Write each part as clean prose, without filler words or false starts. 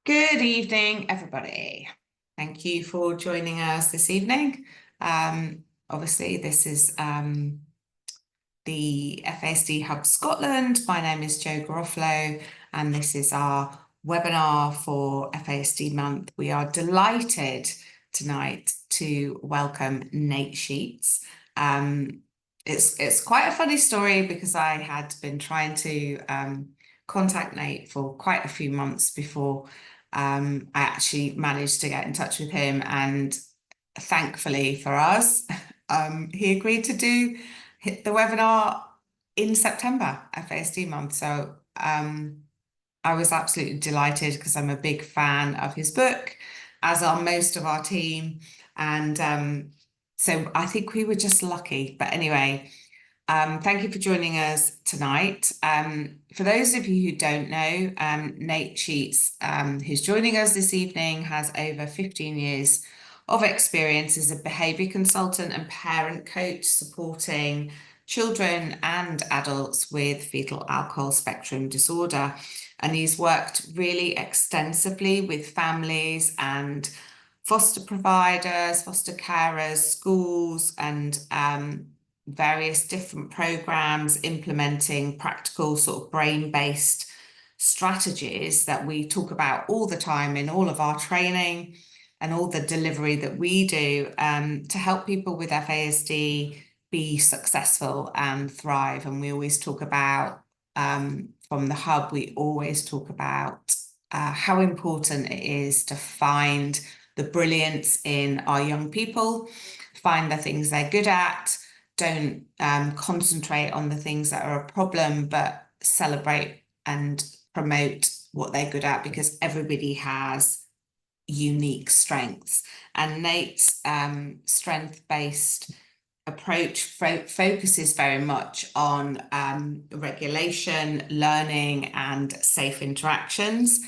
Good evening, everybody. Thank you for joining us this evening. Obviously, this is the FASD Hub Scotland. My name is Jo Garofalo, and this is our webinar for FASD month. We are delighted tonight to welcome Nate Sheets. It's quite a funny story because I had been trying to contact Nate for quite a few months before I actually managed to get in touch with him, and thankfully for us, he agreed to do the webinar in September, FASD month. So I was absolutely delighted because I'm a big fan of his book, as are most of our team. And so I think we were just lucky. But anyway, thank you for joining us tonight. For those of you who don't know, Nate Sheets, who's joining us this evening, has over 15 years of experience as a behaviour consultant and parent coach supporting children and adults with fetal alcohol spectrum disorder. And he's worked really extensively with families and foster providers, foster carers, schools, and various different programs implementing practical sort of brain-based strategies that we talk about all the time in all of our training and all the delivery that we do to help people with FASD be successful and thrive. And we always talk about, from the hub, we always talk about how important it is to find the brilliance in our young people, find the things they're good at, don't concentrate on the things that are a problem, but celebrate and promote what they're good at, because everybody has unique strengths. And Nate's strength-based approach focuses very much on regulation, learning, and safe interactions,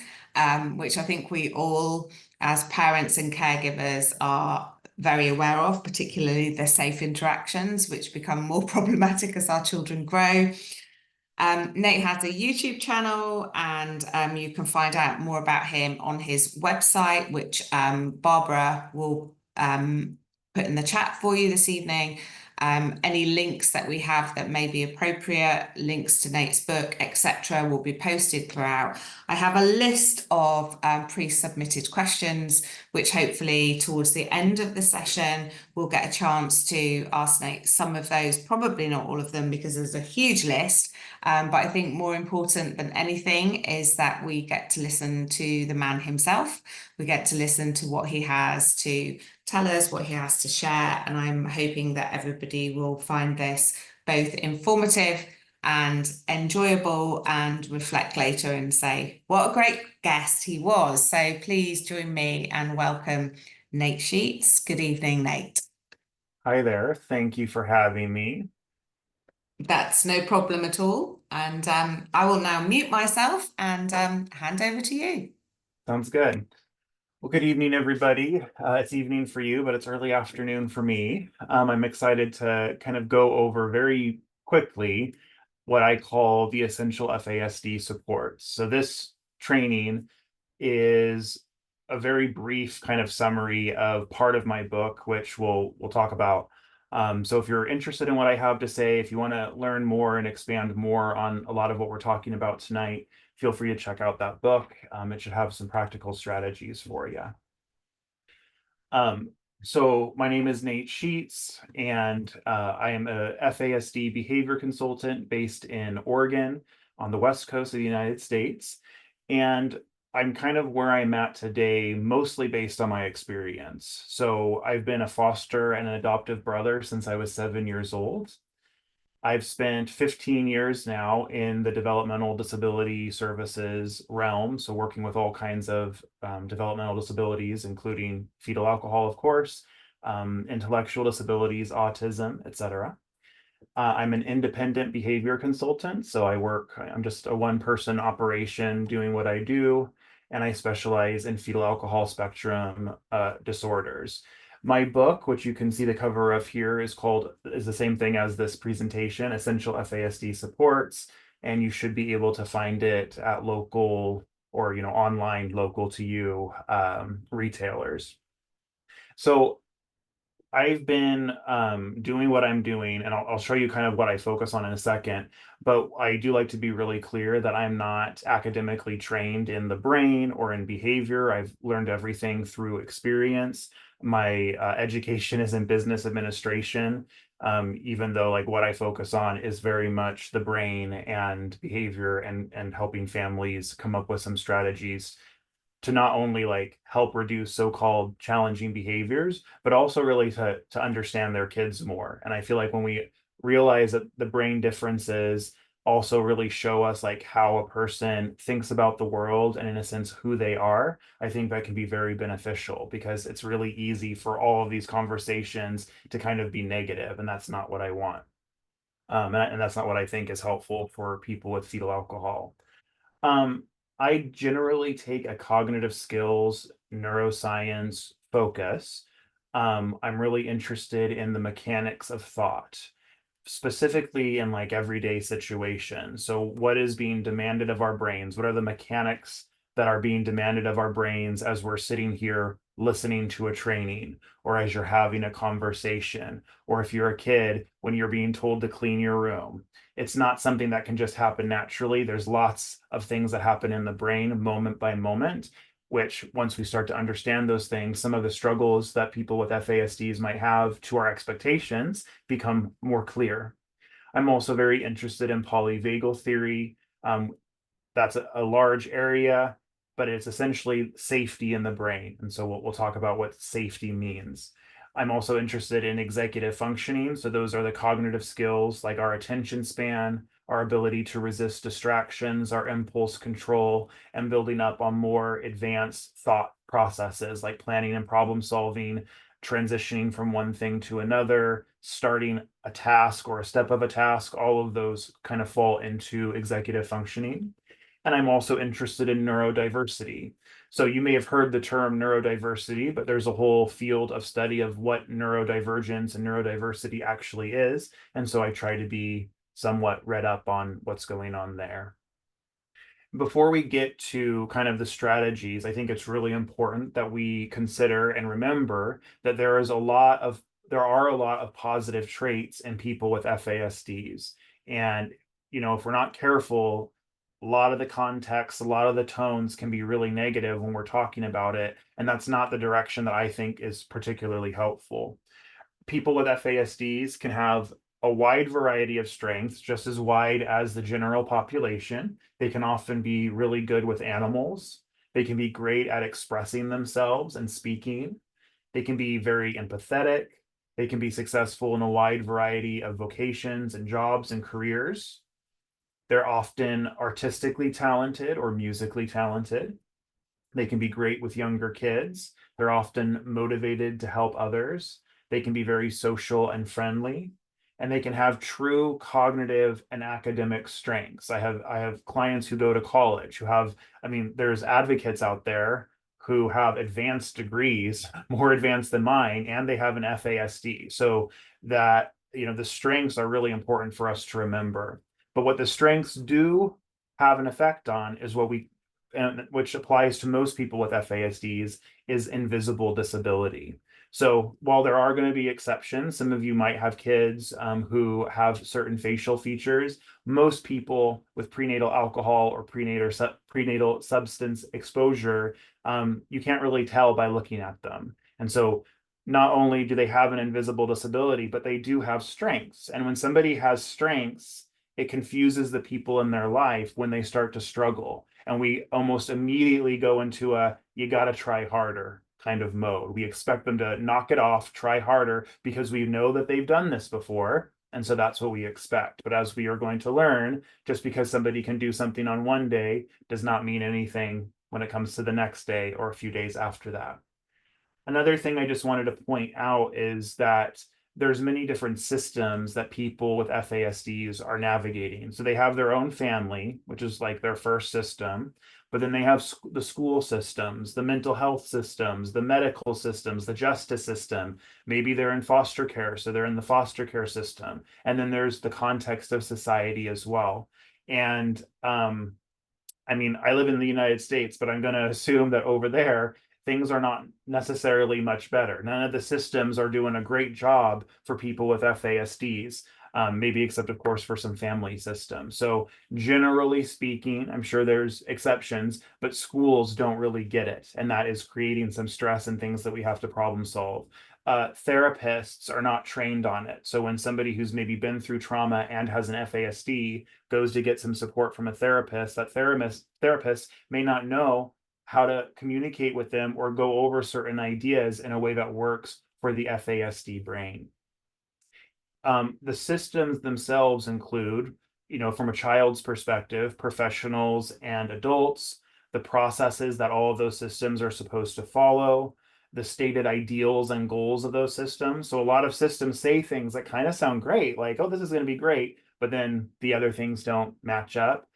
which I think we all, as parents and caregivers, are very aware of, particularly the safe interactions, which become more problematic as our children grow. Nate has a YouTube channel, and you can find out more about him on his website, which Barbara will put in the chat for you this evening. Any links that we have that may be appropriate, links to Nate's book, etc., will be posted throughout. I have a list of pre-submitted questions, which hopefully towards the end of the session, we'll get a chance to ask Nate some of those, probably not all of them because there's a huge list. But I think more important than anything is that we get to listen to the man himself. We get to listen to what he has to tell us, what he has to share. And I'm hoping that everybody will find this both informative and enjoyable and reflect later and say, what a great guest he was. So please join me and welcome Nate Sheets. Good evening, Nate. Hi there. Thank you for having me. That's no problem at all. And I will now mute myself and hand over to you. Sounds good. Well, good evening, everybody. It's evening for you, but it's early afternoon for me. I'm excited to kind of go over very quickly what I call the essential FASD supports. So this training is a very brief kind of summary of part of my book, which we'll talk about. So if you're interested in what I have to say, if you want to learn more and expand more on a lot of what we're talking about tonight, feel free to check out that book. It should have some practical strategies for you. So my name is Nate Sheets, and I am a FASD behavior consultant based in Oregon on the West Coast of the United States. And I'm kind of where I'm at today, mostly based on my experience. So I've been a foster and an adoptive brother since I was 7 years old. I've spent 15 years now in the developmental disability services realm, so working with all kinds of developmental disabilities, including fetal alcohol, of course, intellectual disabilities, autism, etc. I'm an independent behavior consultant, so I'm just a one-person operation doing what I do, and I specialize in fetal alcohol spectrum disorders. My book, which you can see the cover of here, is the same thing as this presentation, Essential FASD Supports, and you should be able to find it at local or online local to you retailers. So I've been doing what I'm doing, and I'll show you kind of what I focus on in a second. But I do like to be really clear that I'm not academically trained in the brain or in behavior. I've learned everything through experience. My education is in business administration, even though like what I focus on is very much the brain and behavior and helping families come up with some strategies to not only like help reduce so-called challenging behaviors, but also really to understand their kids more. And I feel like when we realize that the brain differences also really show us like how a person thinks about the world and in a sense who they are, I think that can be very beneficial because it's really easy for all of these conversations to kind of be negative, and that's not what I want. And that's not what I think is helpful for people with fetal alcohol. Um, I generally take a cognitive skills, neuroscience focus. I'm really interested in the mechanics of thought, specifically in like everyday situations. So, what is being demanded of our brains? What are the mechanics that are being demanded of our brains as we're sitting here listening to a training, or as you're having a conversation, or if you're a kid when you're being told to clean your room? It's not something that can just happen naturally. There's lots of things that happen in the brain moment by moment, which once we start to understand those things, some of the struggles that people with FASDs might have to our expectations become more clear. I'm also very interested in polyvagal theory. That's a large area, but it's essentially safety in the brain. And so we'll talk about what safety means. I'm also interested in executive functioning. So those are the cognitive skills like our attention span, our ability to resist distractions, our impulse control, and building up on more advanced thought processes like planning and problem solving, transitioning from one thing to another, starting a task or a step of a task. All of those kind of fall into executive functioning. And I'm also interested in neurodiversity. So you may have heard the term neurodiversity, but there's a whole field of study of what neurodivergence and neurodiversity actually is. And so I try to be somewhat read up on what's going on there. Before we get to kind of the strategies, I think it's really important that we consider and remember that there are a lot of positive traits in people with FASDs. And if we're not careful, a lot of the context, a lot of the tones can be really negative when we're talking about it, and that's not the direction that I think is particularly helpful. People with FASDs can have a wide variety of strengths, just as wide as the general population. They can often be really good with animals. They can be great at expressing themselves and speaking. They can be very empathetic. They can be successful in a wide variety of vocations and jobs and careers. They're often artistically talented or musically talented. They can be great with younger kids. They're often motivated to help others. They can be very social and friendly, and they can have true cognitive and academic strengths. I have clients who go to college who have, I mean, there's advocates out there who have advanced degrees, more advanced than mine, and they have an FASD. So that, the strengths are really important for us to remember. But what the strengths do have an effect on is what we and which applies to most people with FASDs, is invisible disability. So while there are going to be exceptions, some of you might have kids who have certain facial features. Most people with prenatal alcohol or prenatal substance exposure, you can't really tell by looking at them. And so not only do they have an invisible disability, but they do have strengths. And when somebody has strengths, it confuses the people in their life when they start to struggle. And we almost immediately go into a you got to try harder kind of mode. We expect them to knock it off, try harder, because we know that they've done this before. And so that's what we expect. But as we are going to learn, just because somebody can do something on one day does not mean anything when it comes to the next day or a few days after that. Another thing I just wanted to point out is that there's many different systems that people with FASDs are navigating. So they have their own family, which is like their first system, but then they have the school systems, the mental health systems, the medical systems, the justice system. Maybe they're in foster care, so they're in the foster care system. And then there's the context of society as well. And I mean, I live in the United States, but I'm going to assume that over there, things are not necessarily much better. None of the systems are doing a great job for people with FASDs, maybe except, of course, for some family systems. So, generally speaking, I'm sure there's exceptions, but schools don't really get it. And that is creating some stress and things that we have to problem solve. Therapists are not trained on it. So when somebody who's maybe been through trauma and has an FASD goes to get some support from a therapist, that therapist may not know how to communicate with them or go over certain ideas in a way that works for the FASD brain. The systems themselves include, from a child's perspective, professionals and adults, the processes that all of those systems are supposed to follow, the stated ideals and goals of those systems. So a lot of systems say things that kind of sound great, like, oh, this is going to be great, but then the other things don't match up,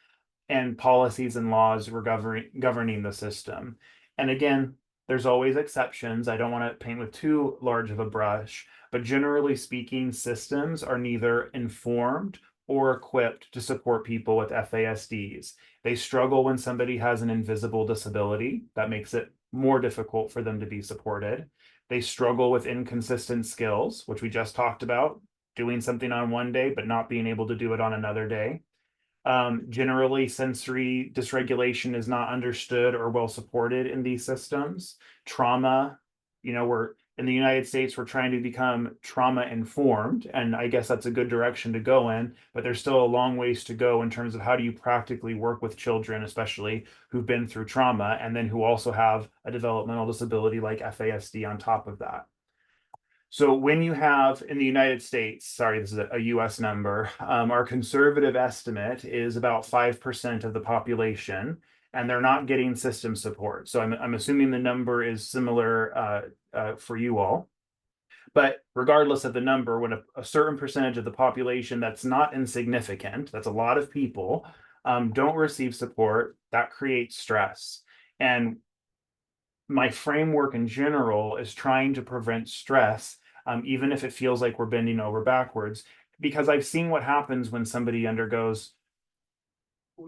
and policies and laws were governing the system. And again, there's always exceptions. I don't want to paint with too large of a brush, but generally speaking, systems are neither informed or equipped to support people with FASDs. They struggle when somebody has an invisible disability. That makes it more difficult for them to be supported. They struggle with inconsistent skills, which we just talked about, doing something on one day, but not being able to do it on another day. Generally, sensory dysregulation is not understood or well supported in these systems. Trauma, we're in the United States, we're trying to become trauma informed, and I guess that's a good direction to go in, but there's still a long ways to go in terms of how do you practically work with children, especially who've been through trauma, and then who also have a developmental disability like FASD on top of that. So when you have in the United States, sorry, this is a US number, our conservative estimate is about 5% of the population, and they're not getting system support. So I'm assuming the number is similar for you all. But regardless of the number, when a certain percentage of the population that's not insignificant, that's a lot of people, don't receive support, that creates stress. And my framework in general is trying to prevent stress, even if it feels like we're bending over backwards, because I've seen what happens when somebody undergoes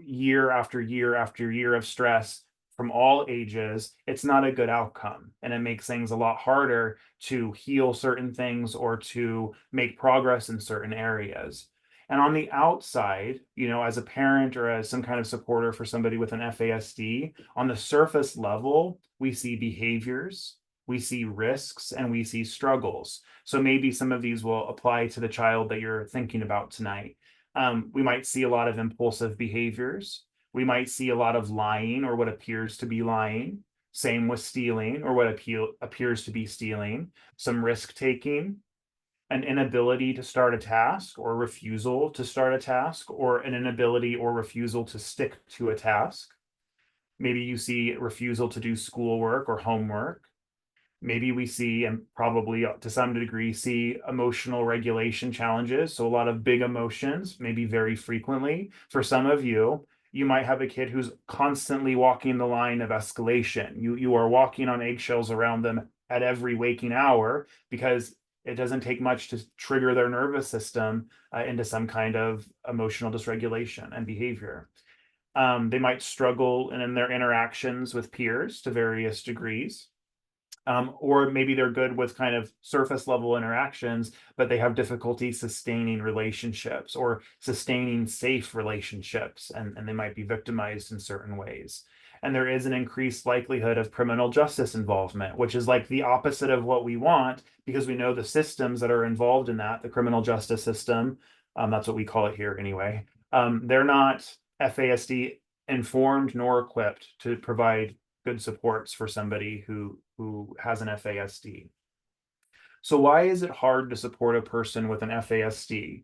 year after year after year of stress from all ages. It's not a good outcome, and it makes things a lot harder to heal certain things or to make progress in certain areas. And on the outside, as a parent or as some kind of supporter for somebody with an FASD, on the surface level, we see behaviors, we see risks, and we see struggles. So maybe some of these will apply to the child that you're thinking about tonight. We might see a lot of impulsive behaviors. We might see a lot of lying or what appears to be lying. Same with stealing or what appears to be stealing. Some risk taking, an inability to start a task or refusal to start a task, or an inability or refusal to stick to a task. Maybe you see refusal to do schoolwork or homework. Maybe we see, and probably to some degree, see emotional regulation challenges. So a lot of big emotions, maybe very frequently. For some of you, you might have a kid who's constantly walking the line of escalation. You are walking on eggshells around them at every waking hour because it doesn't take much to trigger their nervous system into some kind of emotional dysregulation and behavior. They might struggle in their interactions with peers to various degrees. Or maybe they're good with kind of surface level interactions, but they have difficulty sustaining relationships or sustaining safe relationships, and they might be victimized in certain ways. And there is an increased likelihood of criminal justice involvement, which is like the opposite of what we want, because we know the systems that are involved in that, the criminal justice system, that's what we call it here anyway, they're not FASD informed nor equipped to provide good supports for somebody who has an FASD. So why is it hard to support a person with an FASD?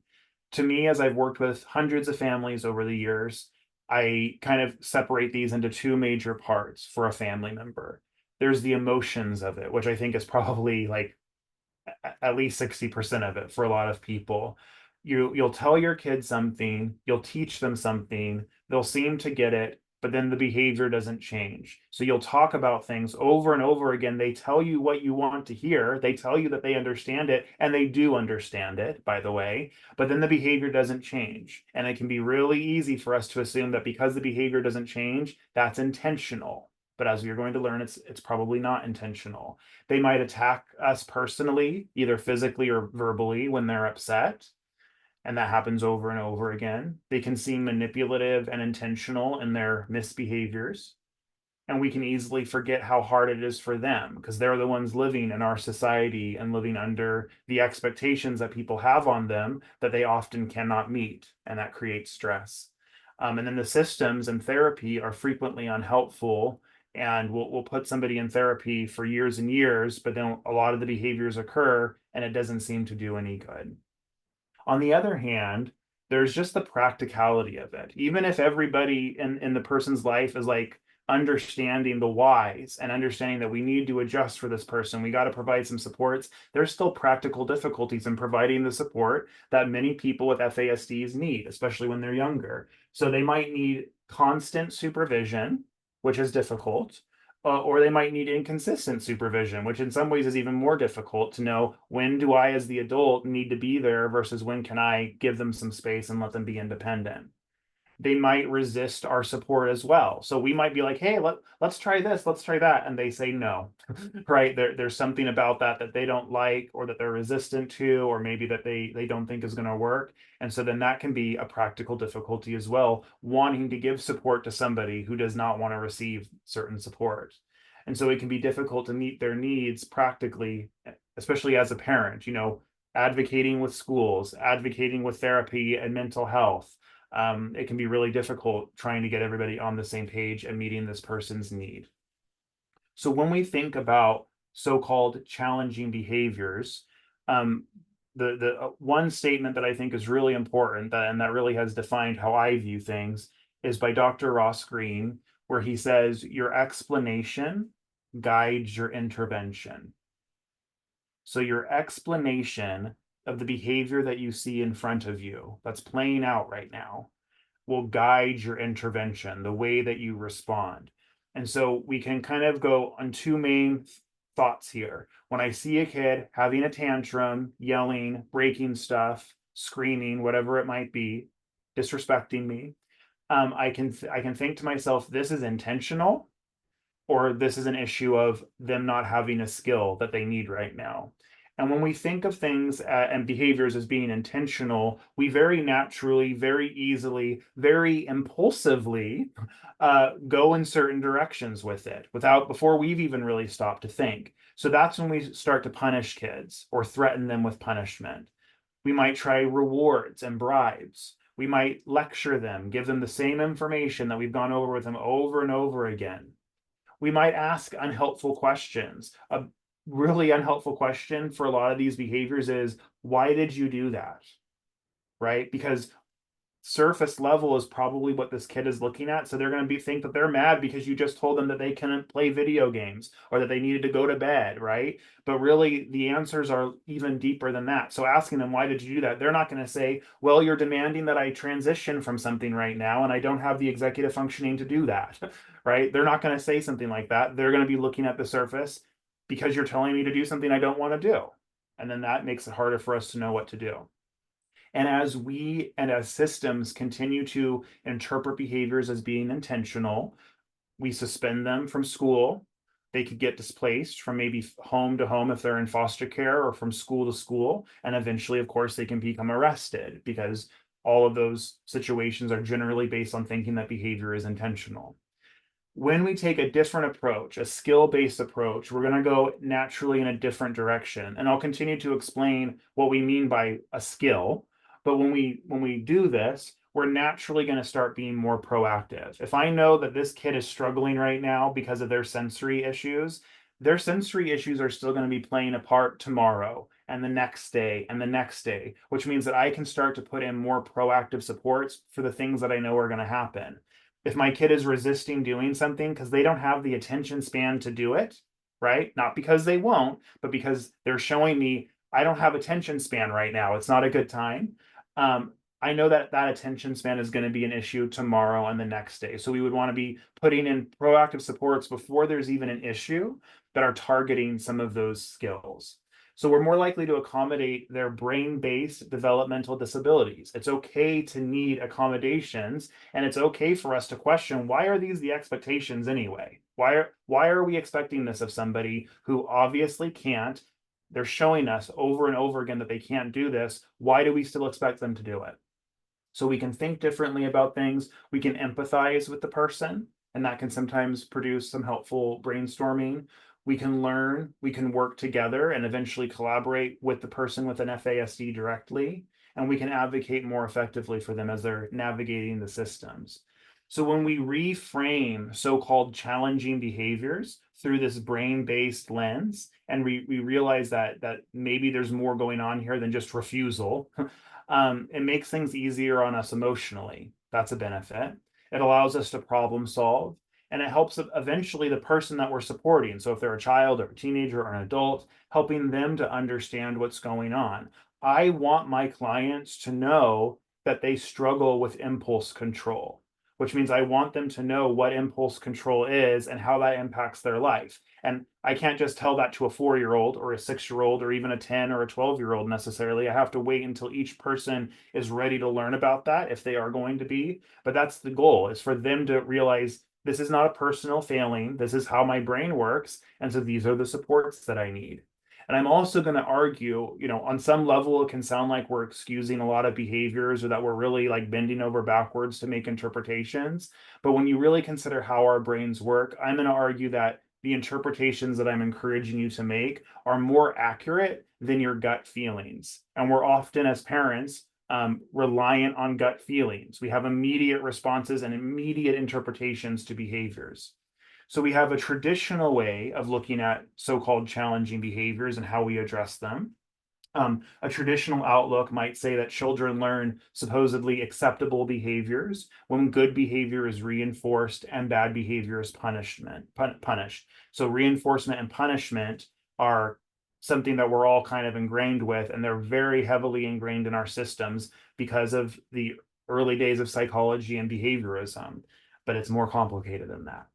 To me, as I've worked with hundreds of families over the years, I kind of separate these into two major parts for a family member. There's the emotions of it, which I think is probably like at least 60% of it for a lot of people. You'll tell your kid something, you'll teach them something, they'll seem to get it, but then the behavior doesn't change. So you'll talk about things over and over again. They tell you what you want to hear. They tell you that they understand it, and they do understand it, by the way, but then the behavior doesn't change. And it can be really easy for us to assume that because the behavior doesn't change, that's intentional. But as you're going to learn, it's probably not intentional. They might attack us personally, either physically or verbally, when they're upset, and that happens over and over again. They can seem manipulative and intentional in their misbehaviors, and we can easily forget how hard it is for them because they're the ones living in our society and living under the expectations that people have on them that they often cannot meet, and that creates stress. And then the systems and therapy are frequently unhelpful, and we'll put somebody in therapy for years and years, but then a lot of the behaviors occur and it doesn't seem to do any good. On the other hand, there's just the practicality of it. Even if everybody in the person's life is like understanding the whys and understanding that we need to adjust for this person, we got to provide some supports, there's still practical difficulties in providing the support that many people with FASDs need, especially when they're younger. So they might need constant supervision, which is difficult, or they might need inconsistent supervision, which in some ways is even more difficult to know when do I, as the adult, need to be there versus when can I give them some space and let them be independent. They might resist our support as well. So we might be like, hey, let's try this, let's try that. And they say no, right? There's something about that that they don't like or that they're resistant to, or maybe that they don't think is going to work. And so then that can be a practical difficulty as well, wanting to give support to somebody who does not want to receive certain support. And so it can be difficult to meet their needs practically, especially as a parent, advocating with schools, advocating with therapy and mental health. It can be really difficult trying to get everybody on the same page and meeting this person's need. So when we think about so-called challenging behaviors, the one statement that I think is really important and that really has defined how I view things is by Dr. Ross Greene, where he says, your explanation guides your intervention. So your explanation of the behavior that you see in front of you that's playing out right now will guide your intervention, the way that you respond. And so we can kind of go on two main thoughts here. When I see a kid having a tantrum, yelling, breaking stuff, screaming, whatever it might be, disrespecting me, I can think to myself, this is intentional, or this is an issue of them not having a skill that they need right now. And when we think of things and behaviors as being intentional, we very naturally, very easily, very impulsively go in certain directions with it before we've even really stopped to think. So that's when we start to punish kids or threaten them with punishment. We might try rewards and bribes. We might lecture them, give them the same information that we've gone over with them over and over again. We might ask unhelpful questions. A really unhelpful question for a lot of these behaviors is, why did you do that? Right? Because surface level is probably what this kid is looking at. So they're going to think that they're mad because you just told them that they couldn't play video games or that they needed to go to bed, right? But really, the answers are even deeper than that. So asking them, why did you do that? They're not going to say, well, you're demanding that I transition from something right now, and I don't have the executive functioning to do that, right? They're not going to say something like that. They're going to be looking at the surface because you're telling me to do something I don't want to do. And then that makes it harder for us to know what to do. And as we and as systems continue to interpret behaviors as being intentional, we suspend them from school. They could get displaced from maybe home to home if they're in foster care, or from school to school. And eventually, of course, they can become arrested because all of those situations are generally based on thinking that behavior is intentional. When we take a different approach, a skill-based approach, we're going to go naturally in a different direction. And I'll continue to explain what we mean by a skill. But when we do this, we're naturally going to start being more proactive. If I know that this kid is struggling right now because of their sensory issues are still going to be playing a part tomorrow and the next day and the next day, which means that I can start to put in more proactive supports for the things that I know are going to happen. If my kid is resisting doing something because they don't have the attention span to do it, right? Not because they won't, but because they're showing me I don't have attention span right now. It's not a good time. I know that that attention span is going to be an issue tomorrow and the next day. So we would want to be putting in proactive supports before there's even an issue that are targeting some of those skills. So we're more likely to accommodate their brain-based developmental disabilities. It's okay to need accommodations, and it's okay for us to question, why are these the expectations anyway? Why are we expecting this of somebody who obviously can't? They're showing us over and over again that they can't do this. Why do we still expect them to do it? So we can think differently about things. We can empathize with the person, and that can sometimes produce some helpful brainstorming. We can learn, we can work together and eventually collaborate with the person with an FASD directly, and we can advocate more effectively for them as they're navigating the systems. So when we reframe so-called challenging behaviors through this brain-based lens, and we realize that maybe there's more going on here than just refusal, it makes things easier on us emotionally. That's a benefit. It allows us to problem solve, and it helps eventually the person that we're supporting. So if they're a child or a teenager or an adult, helping them to understand what's going on. I want my clients to know that they struggle with impulse control, which means I want them to know what impulse control is and how that impacts their life. And I can't just tell that to a 4-year-old or a 6-year-old or even a 10 or a 12-year-old necessarily. I have to wait until each person is ready to learn about that if they are going to be. But that's the goal, is for them to realize this is not a personal failing. This is how my brain works. And so these are the supports that I need. And I'm also going to argue, on some level, it can sound like we're excusing a lot of behaviors or that we're really like bending over backwards to make interpretations. But when you really consider how our brains work, I'm going to argue that the interpretations that I'm encouraging you to make are more accurate than your gut feelings. And we're often, as parents, reliant on gut feelings. We have immediate responses and immediate interpretations to behaviors. So we have a traditional way of looking at so-called challenging behaviors and how we address them. A traditional outlook might say that children learn supposedly acceptable behaviors when good behavior is reinforced and bad behavior is punished. So reinforcement and punishment are something that we're all kind of ingrained with, and they're very heavily ingrained in our systems because of the early days of psychology and behaviorism, but it's more complicated than that.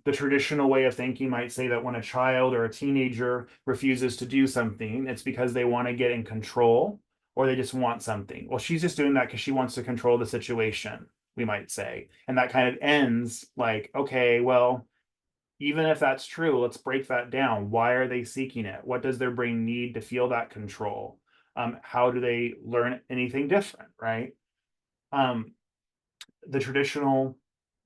The traditional way of thinking might say that when a child or a teenager refuses to do something, it's because they want to get in control or they just want something. Well, she's just doing that because she wants to control the situation, we might say. And that kind of ends like, okay, well, even if that's true, let's break that down. Why are they seeking it? What does their brain need to feel that control? How do they learn anything different, right? The traditional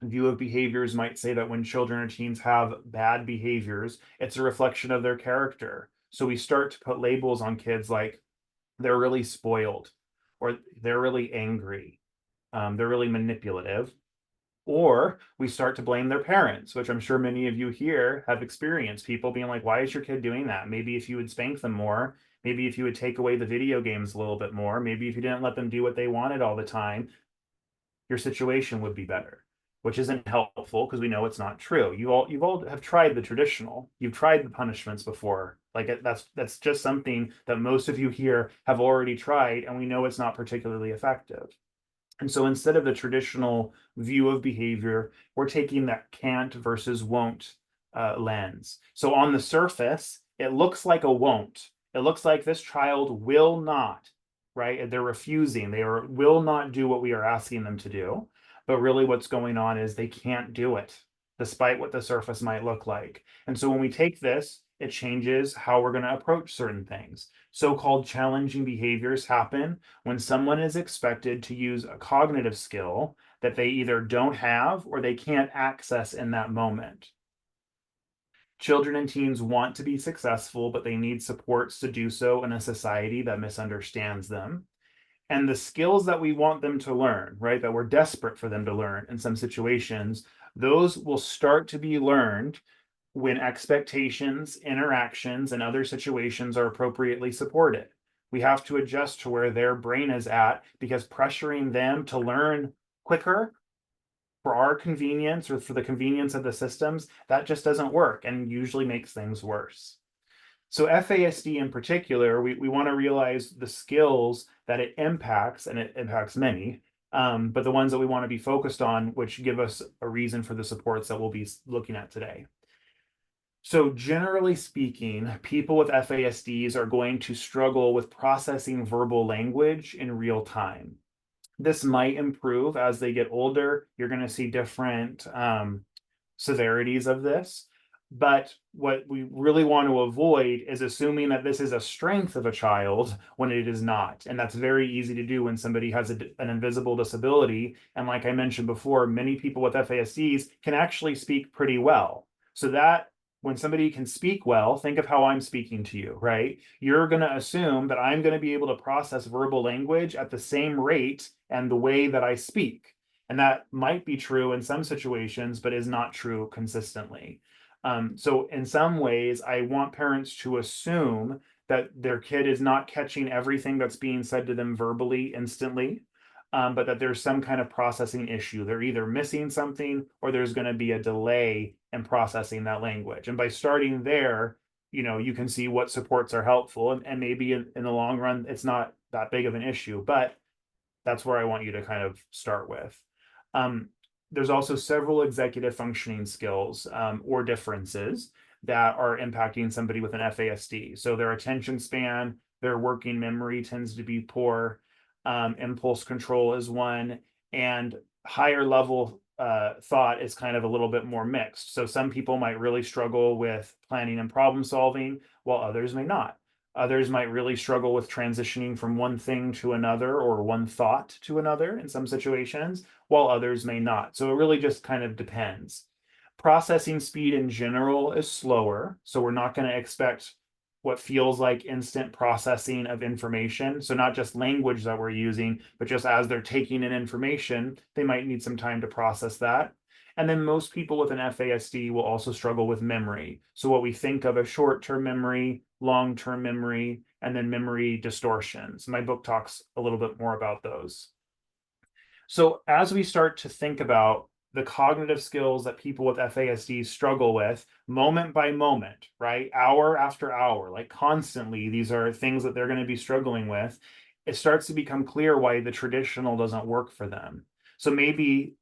view of behaviors might say that when children or teens have bad behaviors, it's a reflection of their character. So we start to put labels on kids like they're really spoiled, or they're really angry, they're really manipulative, or we start to blame their parents, which I'm sure many of you here have experienced. People being like, why is your kid doing that? Maybe if you would spank them more, maybe if you would take away the video games a little bit more, maybe if you didn't let them do what they wanted all the time, your situation would be better, which isn't helpful because we know it's not true. You all have tried the traditional, you've tried the punishments before. Like that's just something that most of you here have already tried, and we know it's not particularly effective. And so instead of the traditional view of behavior, we're taking that can't versus won't lens. So on the surface, it looks like a won't. It looks like this child will not, right? They're refusing. Will not do what we are asking them to do. But really what's going on is they can't do it, despite what the surface might look like. And so when we take this, it changes how we're going to approach certain things. So-called challenging behaviors happen when someone is expected to use a cognitive skill that they either don't have or they can't access in that moment. Children and teens want to be successful, but they need supports to do so in a society that misunderstands them. And the skills that we want them to learn, right, that we're desperate for them to learn in some situations, those will start to be learned when expectations, interactions, and other situations are appropriately supported. We have to adjust to where their brain is at, because pressuring them to learn quicker for our convenience or for the convenience of the systems, that just doesn't work and usually makes things worse. So FASD in particular, we want to realize the skills that it impacts, and it impacts many, but the ones that we want to be focused on, which give us a reason for the supports that we'll be looking at today. So generally speaking, people with FASDs are going to struggle with processing verbal language in real time. This might improve as they get older. You're going to see different severities of this. But what we really want to avoid is assuming that this is a strength of a child when it is not. And that's very easy to do when somebody has an invisible disability. And like I mentioned before, many people with FASDs can actually speak pretty well. So that when somebody can speak well, think of how I'm speaking to you, right? You're going to assume that I'm going to be able to process verbal language at the same rate and the way that I speak. And that might be true in some situations, but is not true consistently. So in some ways, I want parents to assume that their kid is not catching everything that's being said to them verbally instantly, but that there's some kind of processing issue. They're either missing something or there's going to be a delay in processing that language. And by starting there, you can see what supports are helpful, and maybe in the long run, it's not that big of an issue, but that's where I want you to kind of start with. There's also several executive functioning skills or differences that are impacting somebody with an FASD. So their attention span, their working memory tends to be poor. Impulse control is one, and higher level thought is kind of a little bit more mixed. So some people might really struggle with planning and problem solving, while others may not. Others might really struggle with transitioning from one thing to another or one thought to another in some situations, while others may not. So it really just kind of depends. Processing speed in general is slower, so we're not going to expect what feels like instant processing of information. So not just language that we're using, but just as they're taking in information, they might need some time to process that. And then most people with an FASD will also struggle with memory. So what we think of as short-term memory, long-term memory, and then memory distortions. My book talks a little bit more about those. So as we start to think about the cognitive skills that people with FASD struggle with moment by moment, right? Hour after hour, like constantly, these are things that they're going to be struggling with. It starts to become clear why the traditional doesn't work for them. So maybe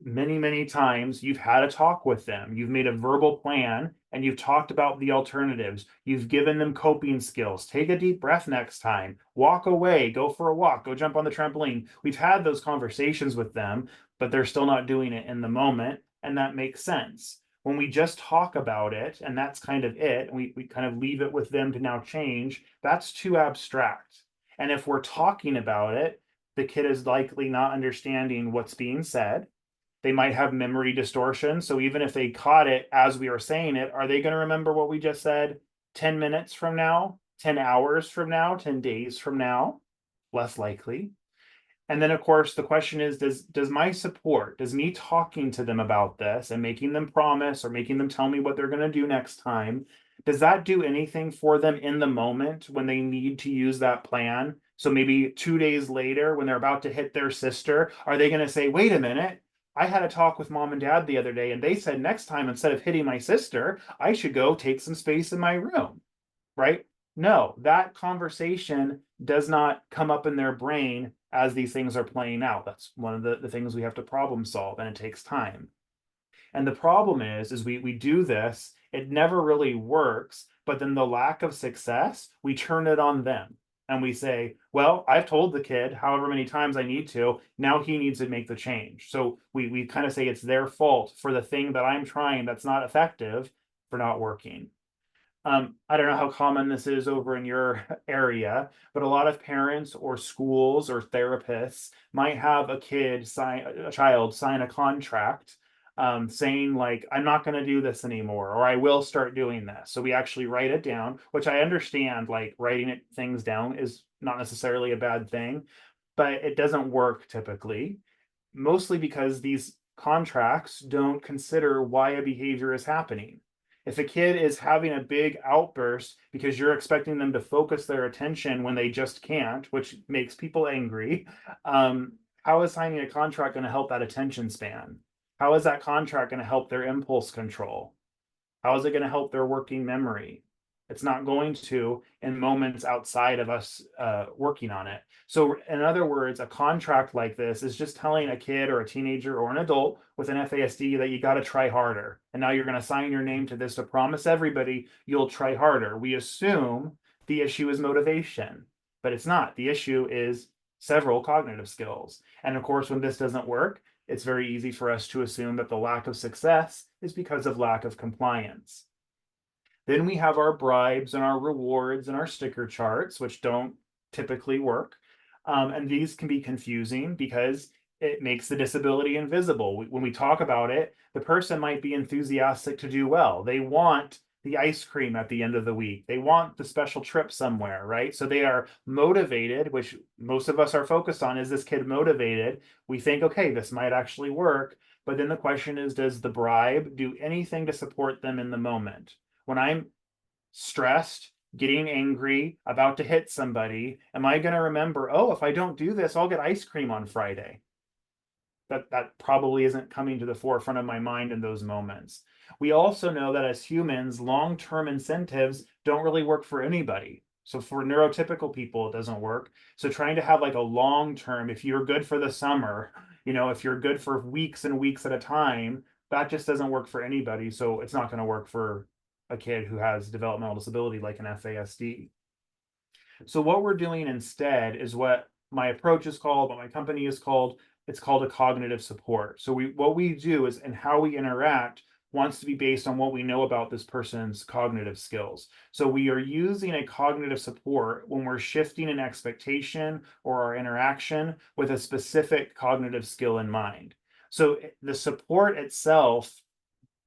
many, many times you've had a talk with them, you've made a verbal plan, and you've talked about the alternatives. You've given them coping skills. Take a deep breath next time, walk away, go for a walk, go jump on the trampoline. We've had those conversations with them, but they're still not doing it in the moment. And that makes sense. When we just talk about it, and that's kind of it, and we kind of leave it with them to now change, that's too abstract. And if we're talking about it, the kid is likely not understanding what's being said. They might have memory distortion. So even if they caught it as we were saying it, are they going to remember what we just said 10 minutes from now, 10 hours from now, 10 days from now? Less likely. And then, of course, the question is, does my support, does me talking to them about this and making them promise or making them tell me what they're going to do next time, does that do anything for them in the moment when they need to use that plan? So maybe 2 days later, when they're about to hit their sister, are they going to say, wait a minute, I had a talk with mom and dad the other day, and they said next time, instead of hitting my sister, I should go take some space in my room, right? No, that conversation does not come up in their brain as these things are playing out. That's one of the things we have to problem solve, and it takes time. And the problem is we do this, it never really works, but then the lack of success, we turn it on them. And we say, well, I've told the kid however many times I need to, now he needs to make the change. So we kind of say it's their fault for the thing that I'm trying that's not effective for not working. I don't know how common this is over in your area, but a lot of parents or schools or therapists might have a child sign a contract saying like, I'm not going to do this anymore, or I will start doing this. So we actually write it down, which I understand, like things down is not necessarily a bad thing, but it doesn't work typically, mostly because these contracts don't consider why a behavior is happening. If a kid is having a big outburst because you're expecting them to focus their attention when they just can't, which makes people angry, how is signing a contract going to help that attention span? How is that contract going to help their impulse control? How is it going to help their working memory? It's not going to in moments outside of us working on it. So, in other words, a contract like this is just telling a kid or a teenager or an adult with an FASD that you got to try harder. And now you're going to sign your name to this to promise everybody you'll try harder. We assume the issue is motivation, but it's not. The issue is several cognitive skills. And of course, when this doesn't work, it's very easy for us to assume that the lack of success is because of lack of compliance. Then we have our bribes and our rewards and our sticker charts, which don't typically work. And these can be confusing because it makes the disability invisible. When we talk about it, the person might be enthusiastic to do well. They want the ice cream at the end of the week. They want the special trip somewhere, right? So they are motivated, which most of us are focused on. Is this kid motivated? We think, okay, this might actually work. But then the question is, does the bribe do anything to support them in the moment? When I'm stressed, getting angry, about to hit somebody, am I going to remember, oh, if I don't do this, I'll get ice cream on Friday? That probably isn't coming to the forefront of my mind in those moments. We also know that as humans, long-term incentives don't really work for anybody. So for neurotypical people, it doesn't work. So trying to have like a long-term, if you're good for the summer, if you're good for weeks and weeks at a time, that just doesn't work for anybody. So it's not going to work for a kid who has developmental disability like an FASD. So what we're doing instead is what my approach is called, what my company is called. It's called a cognitive support. So what we do is, and how we interact wants to be based on what we know about this person's cognitive skills. So we are using a cognitive support when we're shifting an expectation or our interaction with a specific cognitive skill in mind. So the support itself,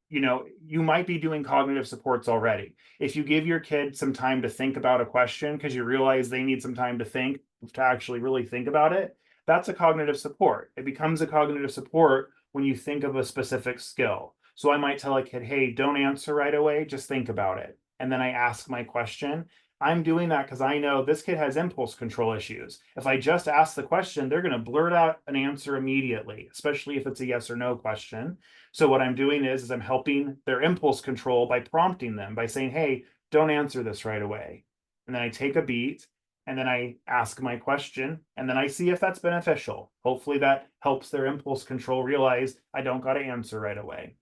you might be doing cognitive supports already. If you give your kid some time to think about a question because you realize they need some time to think, to actually really think about it, that's a cognitive support. It becomes a cognitive support when you think of a specific skill. So I might tell a kid, hey, don't answer right away, just think about it. And then I ask my question. I'm doing that because I know this kid has impulse control issues. If I just ask the question, they're going to blurt out an answer immediately, especially if it's a yes or no question. So what I'm doing is I'm helping their impulse control by prompting them, by saying, hey, don't answer this right away. And then I take a beat and then I ask my question and then I see if that's beneficial. Hopefully that helps their impulse control realize I don't got to answer right away.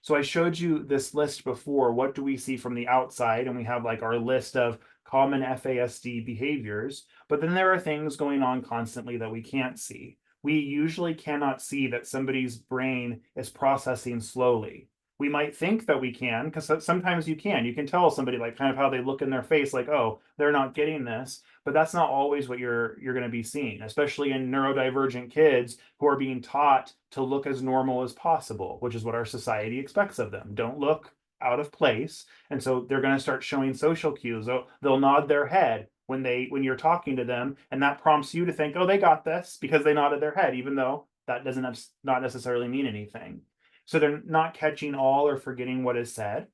So I showed you this list before. What do we see from the outside? And we have like our list of common FASD behaviors, but then there are things going on constantly that we can't see. We usually cannot see that somebody's brain is processing slowly. We might think that we can, because sometimes you can. You can tell somebody like kind of how they look in their face, like, oh, they're not getting this. But that's not always what you're going to be seeing, especially in neurodivergent kids who are being taught to look as normal as possible, which is what our society expects of them. Don't look out of place. And so they're going to start showing social cues. They'll nod their head when you're talking to them, and that prompts you to think, oh, they got this because they nodded their head, even though that doesn't not necessarily mean anything. So they're not catching all or forgetting what is said.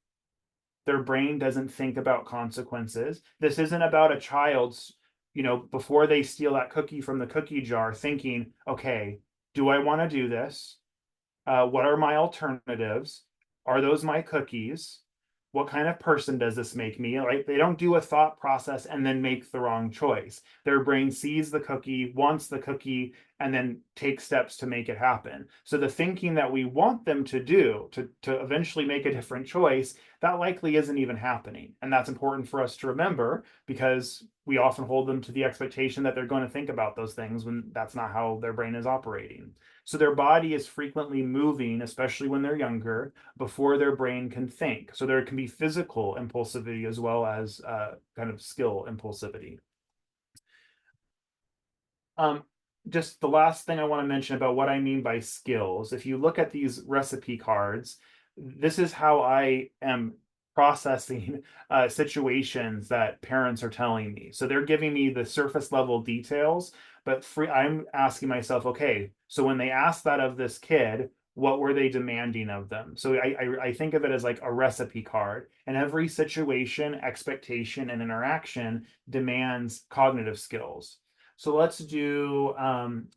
Their brain doesn't think about consequences. This isn't about a child's, before they steal that cookie from the cookie jar, thinking, okay, do I want to do this? What are my alternatives? Are those my cookies? What kind of person does this make me? Like, they don't do a thought process and then make the wrong choice. Their brain sees the cookie, wants the cookie, and then takes steps to make it happen. So the thinking that we want them to do to eventually make a different choice, that likely isn't even happening. And that's important for us to remember because we often hold them to the expectation that they're going to think about those things when that's not how their brain is operating. So their body is frequently moving, especially when they're younger, before their brain can think. So there can be physical impulsivity as well as kind of skill impulsivity. Just the last thing I want to mention about what I mean by skills. If you look at these recipe cards, this is how I am processing situations that parents are telling me. So they're giving me the surface level details, but I'm asking myself, okay, so when they asked that of this kid, what were they demanding of them? So I think of it as like a recipe card, and every situation, expectation, and interaction demands cognitive skills. So let's do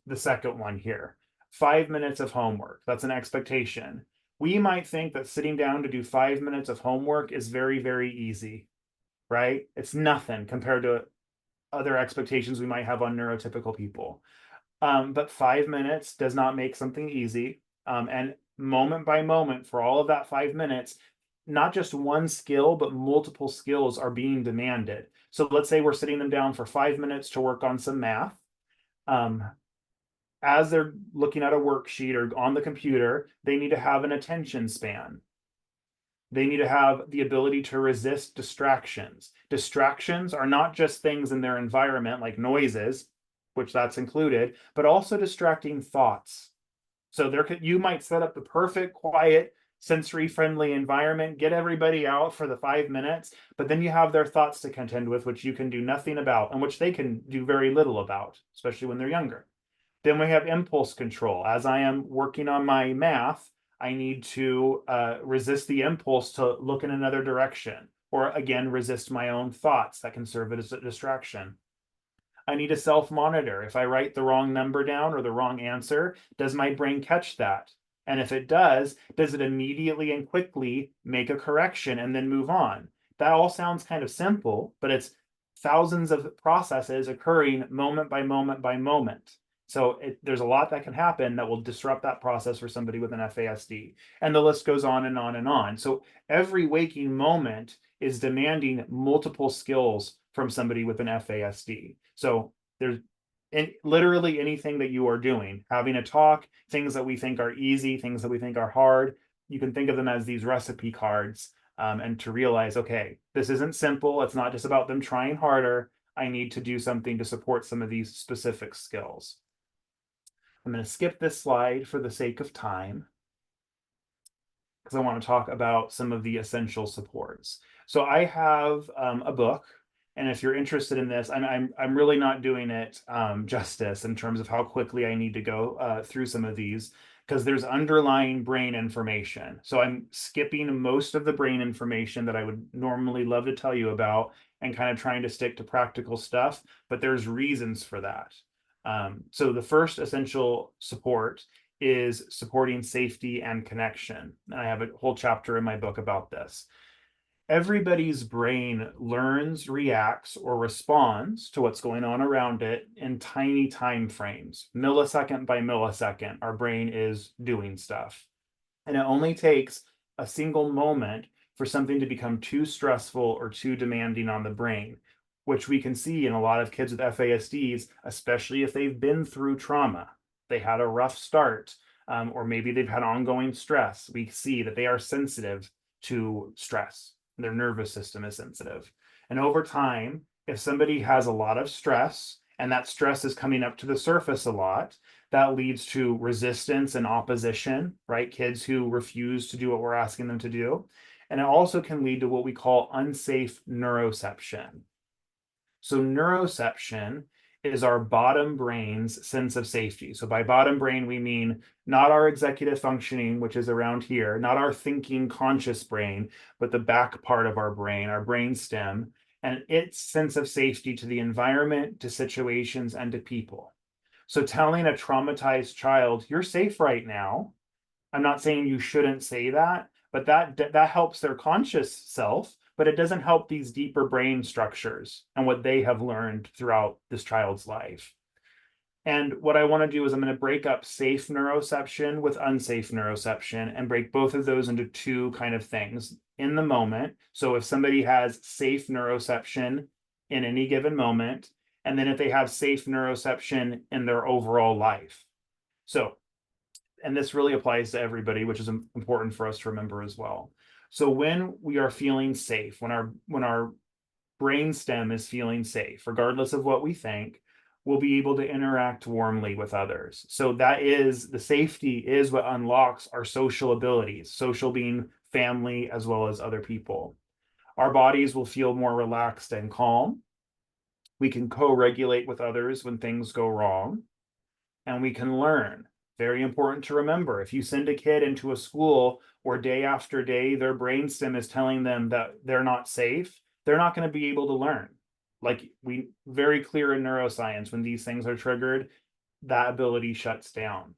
the second one here. 5 minutes of homework. That's an expectation. We might think that sitting down to do 5 minutes of homework is very, very easy. right? It's nothing compared to other expectations we might have on neurotypical people. But 5 minutes does not make something easy. And moment by moment, for all of that 5 minutes, not just one skill, but multiple skills are being demanded. So let's say we're sitting them down for 5 minutes to work on some math. Um, as they're looking at a worksheet or on the computer, they need to have an attention span. They need to have the ability to resist distractions. Distractions are not just things in their environment like noises, which that's included, but also distracting thoughts. So you might set up the perfect, quiet, sensory-friendly environment, get everybody out for the 5 minutes, but then you have their thoughts to contend with, which you can do nothing about, and which they can do very little about, especially when they're younger. Then we have impulse control. As I am working on my math, I need to resist the impulse to look in another direction, or again, resist my own thoughts that can serve as a distraction. I need to self-monitor. If I write the wrong number down or the wrong answer, does my brain catch that? And if it does it immediately and quickly make a correction and then move on? That all sounds kind of simple, but it's thousands of processes occurring moment by moment by moment. So there's a lot that can happen that will disrupt that process for somebody with an FASD. And the list goes on and on and on. So every waking moment is demanding multiple skills from somebody with an FASD. So there's literally anything that you are doing, having a talk, things that we think are easy, things that we think are hard, you can think of them as these recipe cards, and to realize, okay, this isn't simple. It's not just about them trying harder. I need to do something to support some of these specific skills. I'm going to skip this slide for the sake of time, because I want to talk about some of the essential supports. So I have a book, and if you're interested in this, I'm really not doing it justice in terms of how quickly I need to go through some of these, because there's underlying brain information. So I'm skipping most of the brain information that I would normally love to tell you about and kind of trying to stick to practical stuff, but there's reasons for that. So the first essential support is supporting safety and connection. And I have a whole chapter in my book about this. Everybody's brain learns, reacts, or responds to what's going on around it in tiny time frames. Millisecond by millisecond, our brain is doing stuff. And it only takes a single moment for something to become too stressful or too demanding on the brain, which we can see in a lot of kids with FASDs, especially if they've been through trauma. They had a rough start, or maybe they've had ongoing stress. We see that they are sensitive to stress. Their nervous system is sensitive. And over time, if somebody has a lot of stress and that stress is coming up to the surface a lot, that leads to resistance and opposition, right? Kids who refuse to do what we're asking them to do. And it also can lead to what we call unsafe neuroception. So neuroception is our bottom brain's sense of safety. So by bottom brain, we mean not our executive functioning, which is around here, not our thinking conscious brain, but the back part of our brain stem, and its sense of safety to the environment, to situations, and to people. So telling a traumatized child, you're safe right now. I'm not saying you shouldn't say that, but that helps their conscious self, but it doesn't help these deeper brain structures and what they have learned throughout this child's life. And what I want to do is I'm going to break up safe neuroception with unsafe neuroception and break both of those into two kind of things in the moment. So if somebody has safe neuroception in any given moment, and then if they have safe neuroception in their overall life. So, and this really applies to everybody, which is important for us to remember as well. So when we are feeling safe, when our brain stem is feeling safe, regardless of what we think, we'll be able to interact warmly with others. So that is, the safety is what unlocks our social abilities, social being family as well as other people. Our bodies will feel more relaxed and calm. We can co-regulate with others when things go wrong, and we can learn. Very important to remember. If you send a kid into a school where day after day their brainstem is telling them that they're not safe, they're not going to be able to learn. Like, we very clear in neuroscience, when these things are triggered, that ability shuts down.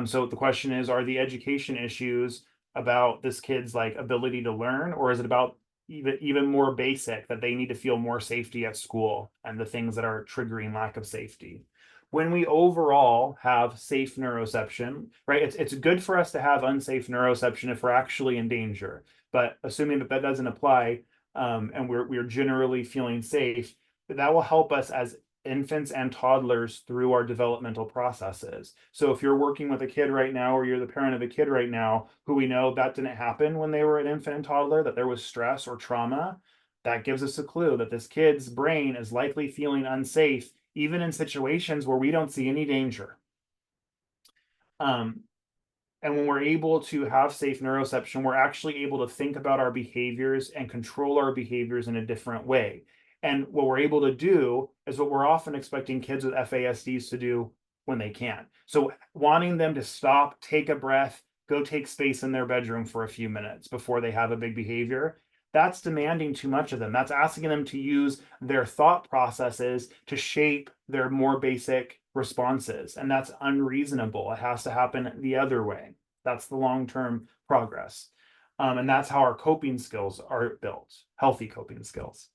So the question is, are the education issues about this kid's like ability to learn, or is it about even more basic, that they need to feel more safety at school and the things that are triggering lack of safety. When we overall have safe neuroception, right? It's good for us to have unsafe neuroception if we're actually in danger. But assuming that that doesn't apply, and we're generally feeling safe, that will help us as infants and toddlers through our developmental processes. So if you're working with a kid right now, or you're the parent of a kid right now who we know that didn't happen when they were an infant and toddler, that there was stress or trauma, that gives us a clue that this kid's brain is likely feeling unsafe, even in situations where we don't see any danger. Um, and when we're able to have safe neuroception, we're actually able to think about our behaviors and control our behaviors in a different way. And what we're able to do is what we're often expecting kids with FASDs to do when they can. So wanting them to stop, take a breath, go take space in their bedroom for a few minutes before they have a big behavior, that's demanding too much of them. That's asking them to use their thought processes to shape their more basic responses. And that's unreasonable. It has to happen the other way. That's the long-term progress. And that's how our coping skills are built, healthy coping skills.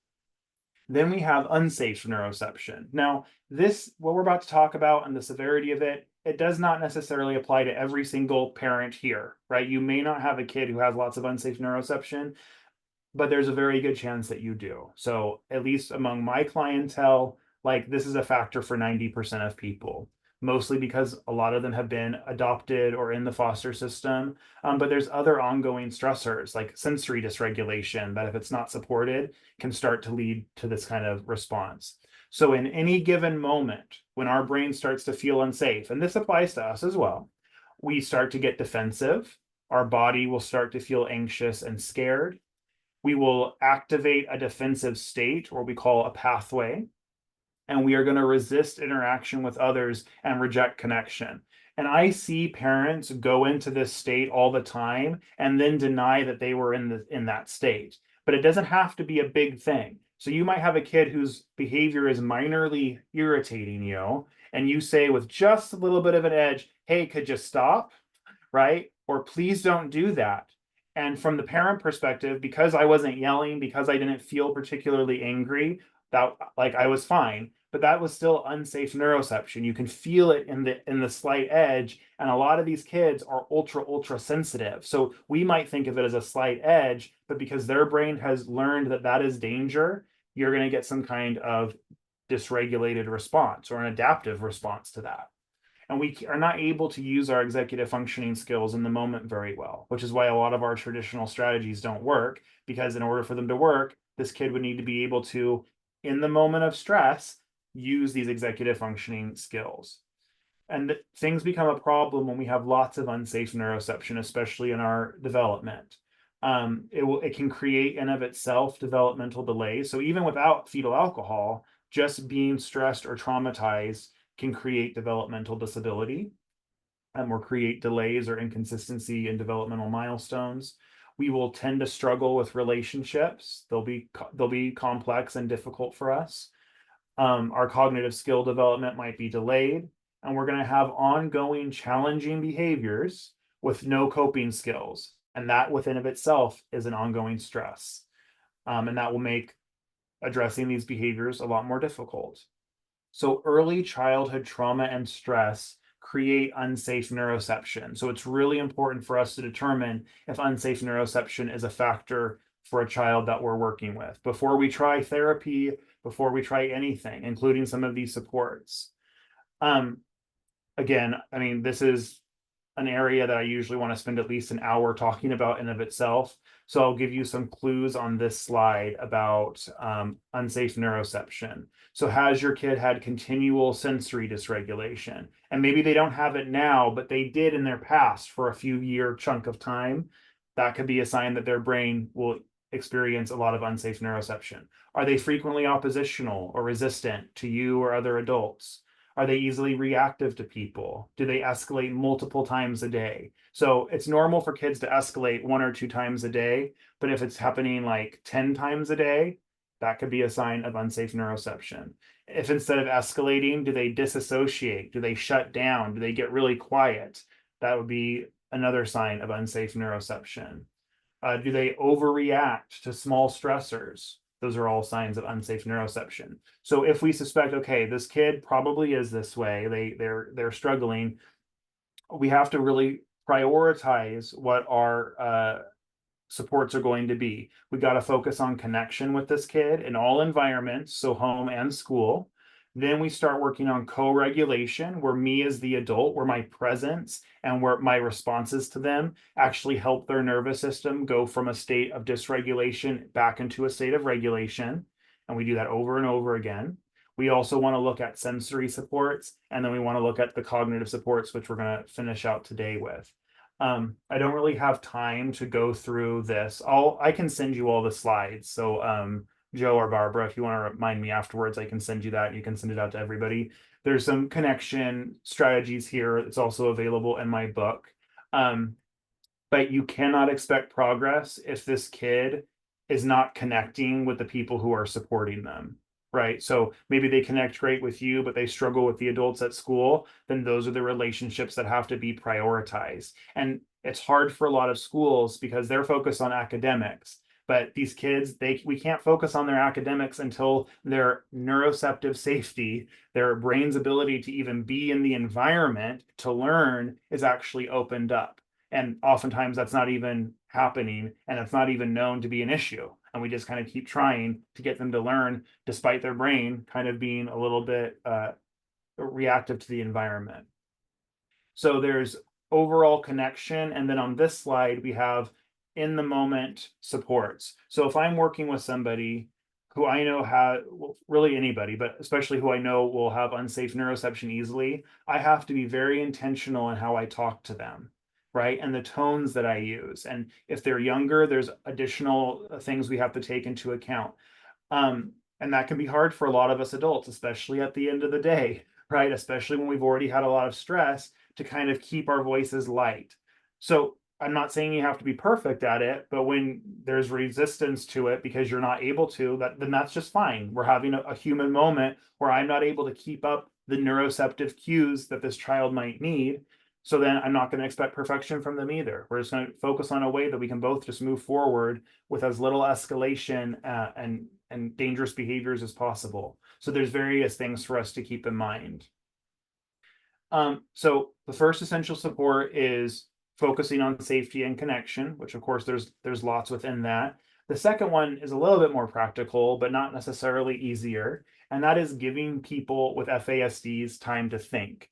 Then we have unsafe neuroception. Now, what we're about to talk about and the severity of it, it does not necessarily apply to every single parent here, right? You may not have a kid who has lots of unsafe neuroception, but there's a very good chance that you do. So at least among my clientele, like this is a factor for 90% of people, mostly because a lot of them have been adopted or in the foster system. But there's other ongoing stressors like sensory dysregulation that if it's not supported can start to lead to this kind of response. So in any given moment, when our brain starts to feel unsafe, and this applies to us as well, we start to get defensive. Our body will start to feel anxious and scared. We will activate a defensive state, or we call a pathway, and we are going to resist interaction with others and reject connection. And I see parents go into this state all the time and then deny that they were in that state. But it doesn't have to be a big thing. So you might have a kid whose behavior is minorly irritating you, and you say with just a little bit of an edge, "Hey, could you stop?" Right? Or please don't do that. And from the parent perspective, because I wasn't yelling, because I didn't feel particularly angry, that like I was fine, but that was still unsafe neuroception. You can feel it in the slight edge, and a lot of these kids are ultra sensitive. So we might think of it as a slight edge, but because their brain has learned that that is danger, you're going to get some kind of dysregulated response or an adaptive response to that. And we are not able to use our executive functioning skills in the moment very well, which is why a lot of our traditional strategies don't work, because in order for them to work, this kid would need to be able to, in the moment of stress, use these executive functioning skills. And things become a problem when we have lots of unsafe neuroception, especially in our development. It can create in of itself developmental delays. So even without fetal alcohol, just being stressed or traumatized can create developmental disability, or create delays or inconsistency in developmental milestones. We will tend to struggle with relationships. They'll be complex and difficult for us. Our cognitive skill development might be delayed, and we're going to have ongoing challenging behaviors with no coping skills. And that within of itself is an ongoing stress. And that will make addressing these behaviors a lot more difficult. So early childhood trauma and stress create unsafe neuroception. So it's really important for us to determine if unsafe neuroception is a factor for a child that we're working with before we try therapy, before we try anything, including some of these supports. Again, I mean, this is an area that I usually want to spend at least an hour talking about in of itself. So I'll give you some clues on this slide about unsafe neuroception. So has your kid had continual sensory dysregulation? And maybe they don't have it now, but they did in their past for a few year chunk of time. That could be a sign that their brain will experience a lot of unsafe neuroception. Are they frequently oppositional or resistant to you or other adults? Are they easily reactive to people? Do they escalate multiple times a day? So it's normal for kids to escalate 1 or 2 times a day, but if it's happening like 10 times a day, that could be a sign of unsafe neuroception. If instead of escalating, do they disassociate? Do they shut down? Do they get really quiet? That would be another sign of unsafe neuroception. Do they overreact to small stressors? Those are all signs of unsafe neuroception. So if we suspect, okay, this kid probably is this way, they're struggling, we have to really prioritize what our supports are going to be. We got to focus on connection with this kid in all environments, so home and school. Then we start working on co-regulation, where me as the adult, where my presence and where my responses to them actually help their nervous system go from a state of dysregulation back into a state of regulation. And we do that over and over again. We also want to look at sensory supports, and then we want to look at the cognitive supports, which we're going to finish out today with. I don't really have time to go through this. I can send you all the slides. So Joe or Barbara, if you want to remind me afterwards, I can send you that. You can send it out to everybody. There's some connection strategies here. It's also available in my book. But you cannot expect progress if this kid is not connecting with the people who are supporting them. Right. So maybe they connect great with you, but they struggle with the adults at school. Then those are the relationships that have to be prioritized. And it's hard for a lot of schools because they're focused on academics. But these kids, we can't focus on their academics until their neuroceptive safety, their brain's ability to even be in the environment to learn, is actually opened up. And oftentimes that's not even happening, and it's not even known to be an issue. And we just kind of keep trying to get them to learn despite their brain kind of being a little bit reactive to the environment. So there's overall connection. And then on this slide, we have in the moment supports. So if I'm working with somebody who I know well, really anybody, but especially who I know will have unsafe neuroception easily, I have to be very intentional in how I talk to them, right? And the tones that I use. And if they're younger, there's additional things we have to take into account. And that can be hard for a lot of us adults, especially at the end of the day, right? Especially when we've already had a lot of stress, to kind of keep our voices light. So I'm not saying you have to be perfect at it, but when there's resistance to it because you're not able to, then that's just fine. We're having a human moment where I'm not able to keep up the neuroceptive cues that this child might need. So then I'm not going to expect perfection from them either. We're just going to focus on a way that we can both just move forward with as little escalation and dangerous behaviors as possible. So there's various things for us to keep in mind. So the first essential support is focusing on safety and connection, which of course there's lots within that. The second one is a little bit more practical, but not necessarily easier, and that is giving people with FASDs time to think.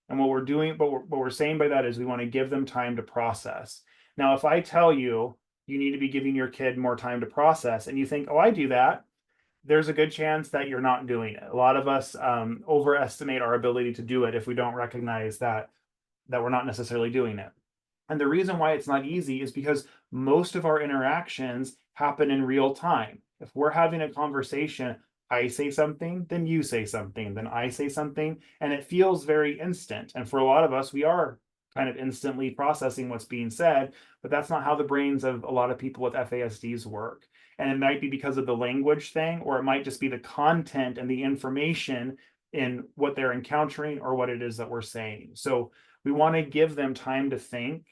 And what we're doing, but what we're saying by that is we want to give them time to process. Now, if I tell you you need to be giving your kid more time to process, and you think, oh, I do that, there's a good chance that you're not doing it. A lot of us overestimate our ability to do it if we don't recognize that we're not necessarily doing it. And the reason why it's not easy is because most of our interactions happen in real time. If we're having a conversation, I say something, then you say something, then I say something, and it feels very instant. And for a lot of us, we are kind of instantly processing what's being said, but that's not how the brains of a lot of people with FASDs work. And it might be because of the language thing, or it might just be the content and the information in what they're encountering or what it is that we're saying. So we want to give them time to think.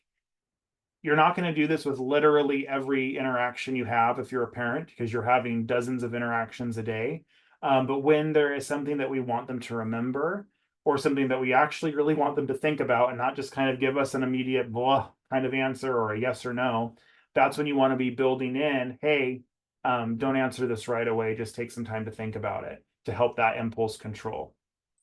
You're not going to do this with literally every interaction you have if you're a parent, because you're having dozens of interactions a day. But when there is something that we want them to remember, or something that we actually really want them to think about and not just kind of give us an immediate blah kind of answer or a yes or no, that's when you want to be building in, hey, don't answer this right away. Just take some time to think about it to help that impulse control.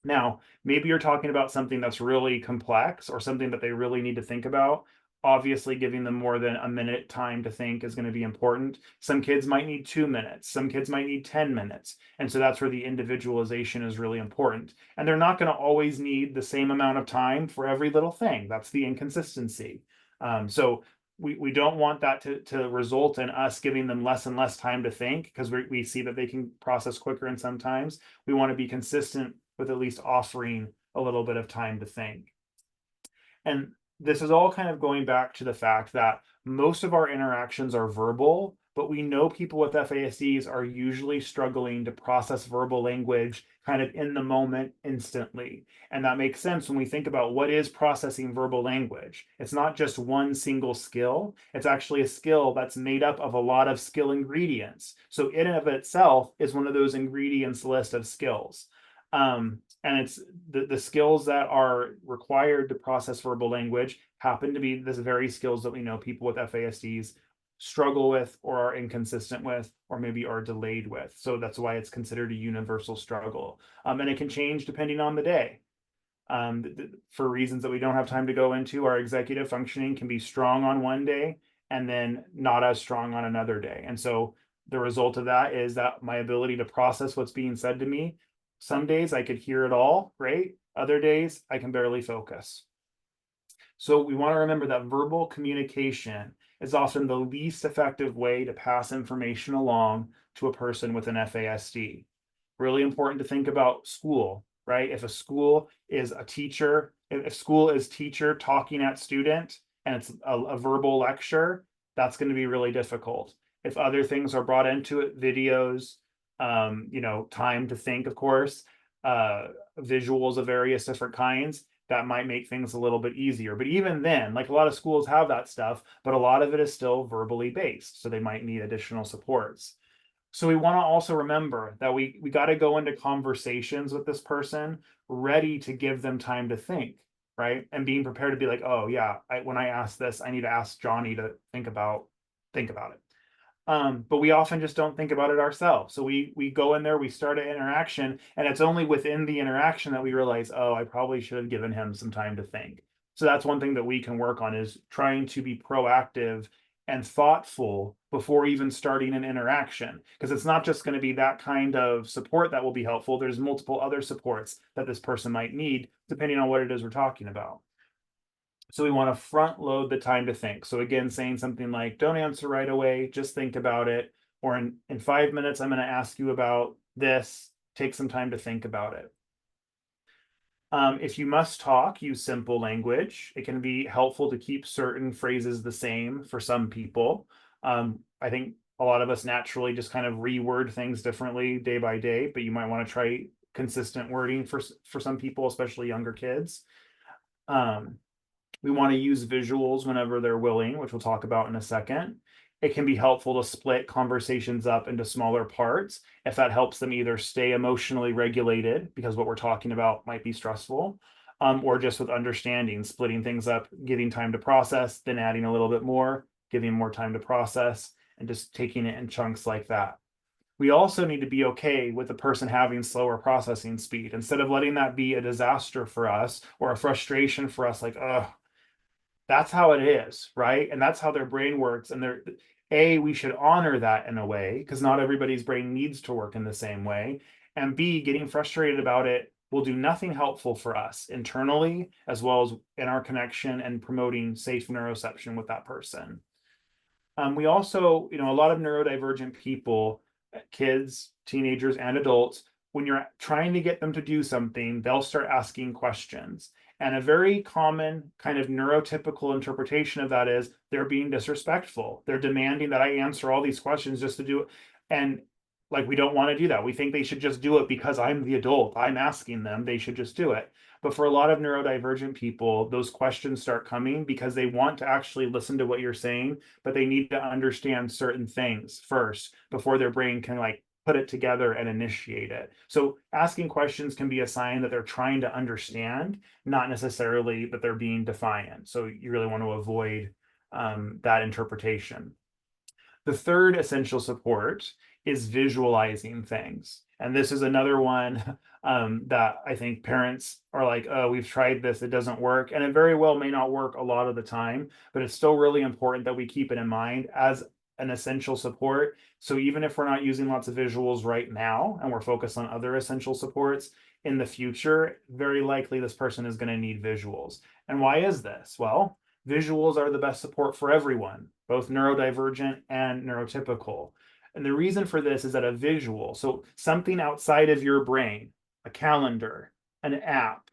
Now, maybe you're talking about something that's really complex or something that they really need to think about. Obviously, giving them more than a minute time to think is going to be important. Some kids might need 2 minutes. Some kids might need 10 minutes. And so that's where the individualization is really important. And they're not going to always need the same amount of time for every little thing. That's the inconsistency. So we don't want that to result in us giving them less and less time to think, because we see that they can process quicker, and sometimes we want to be consistent with at least offering a little bit of time to think. And this is all kind of going back to the fact that most of our interactions are verbal, but we know people with FASDs are usually struggling to process verbal language kind of in the moment instantly. And that makes sense when we think about what is processing verbal language. It's not just one single skill, it's actually a skill that's made up of a lot of skill ingredients. So in and of itself is one of those ingredients list of skills. And it's the skills that are required to process verbal language happen to be the very skills that we know people with FASDs struggle with or are inconsistent with or maybe are delayed with. So that's why it's considered a universal struggle. And it can change depending on the day. For reasons that we don't have time to go into, our executive functioning can be strong on one day and then not as strong on another day. And so the result of that is that my ability to process what's being said to me, some days I could hear it all, great. Other days I can barely focus. So we want to remember that verbal communication is often the least effective way to pass information along to a person with an FASD. Really important to think about school, right? If a school is a teacher, if school is teacher talking at student and it's a verbal lecture, that's going to be really difficult. If other things are brought into it, videos, time to think, of course, visuals of various different kinds, that might make things a little bit easier. But even then, like a lot of schools have that stuff, but a lot of it is still verbally based. So they might need additional supports. So we want to also remember that we got to go into conversations with this person ready to give them time to think, right? And being prepared to be like, oh yeah, when I ask this, I need to ask Johnny to think about it. But we often just don't think about it ourselves. So we go in there, we start an interaction, and it's only within the interaction that we realize, oh, I probably should have given him some time to think. So that's one thing that we can work on, is trying to be proactive and thoughtful before even starting an interaction, because it's not just going to be that kind of support that will be helpful. There's multiple other supports that this person might need depending on what it is we're talking about. So we want to front load the time to think. So again, saying something like, don't answer right away, just think about it. Or in 5 minutes, I'm going to ask you about this. Take some time to think about it. If you must talk, use simple language. It can be helpful to keep certain phrases the same for some people. I think a lot of us naturally just kind of reword things differently day by day, but you might want to try consistent wording for some people, especially younger kids. We want to use visuals whenever they're willing, which we'll talk about in a second. It can be helpful to split conversations up into smaller parts if that helps them either stay emotionally regulated, because what we're talking about might be stressful, or just with understanding, splitting things up, giving time to process, then adding a little bit more, giving more time to process, and just taking it in chunks like that. We also need to be okay with the person having slower processing speed. Instead of letting that be a disaster for us or a frustration for us, like, oh, that's how it is, right? And that's how their brain works. And we should honor that in a way, because not everybody's brain needs to work in the same way. And B, getting frustrated about it will do nothing helpful for us internally, as well as in our connection and promoting safe neuroception with that person. We also, a lot of neurodivergent people, kids, teenagers, and adults, when you're trying to get them to do something, they'll start asking questions. And a very common kind of neurotypical interpretation of that is they're being disrespectful. They're demanding that I answer all these questions just to do it. And like, we don't want to do that. We think they should just do it because I'm the adult. I'm asking them. They should just do it. But for a lot of neurodivergent people, those questions start coming because they want to actually listen to what you're saying, but they need to understand certain things first before their brain can like put it together and initiate it. So asking questions can be a sign that they're trying to understand, not necessarily that they're being defiant. So you really want to avoid that interpretation. The third essential support is visualizing things. And this is another one that I think parents are like, oh, we've tried this, it doesn't work. And it very well may not work a lot of the time, but it's still really important that we keep it in mind as an essential support. So even if we're not using lots of visuals right now and we're focused on other essential supports, in the future, very likely this person is going to need visuals. And why is this? Well, visuals are the best support for everyone, both neurodivergent and neurotypical. And the reason for this is that a visual, so something outside of your brain, a calendar, an app,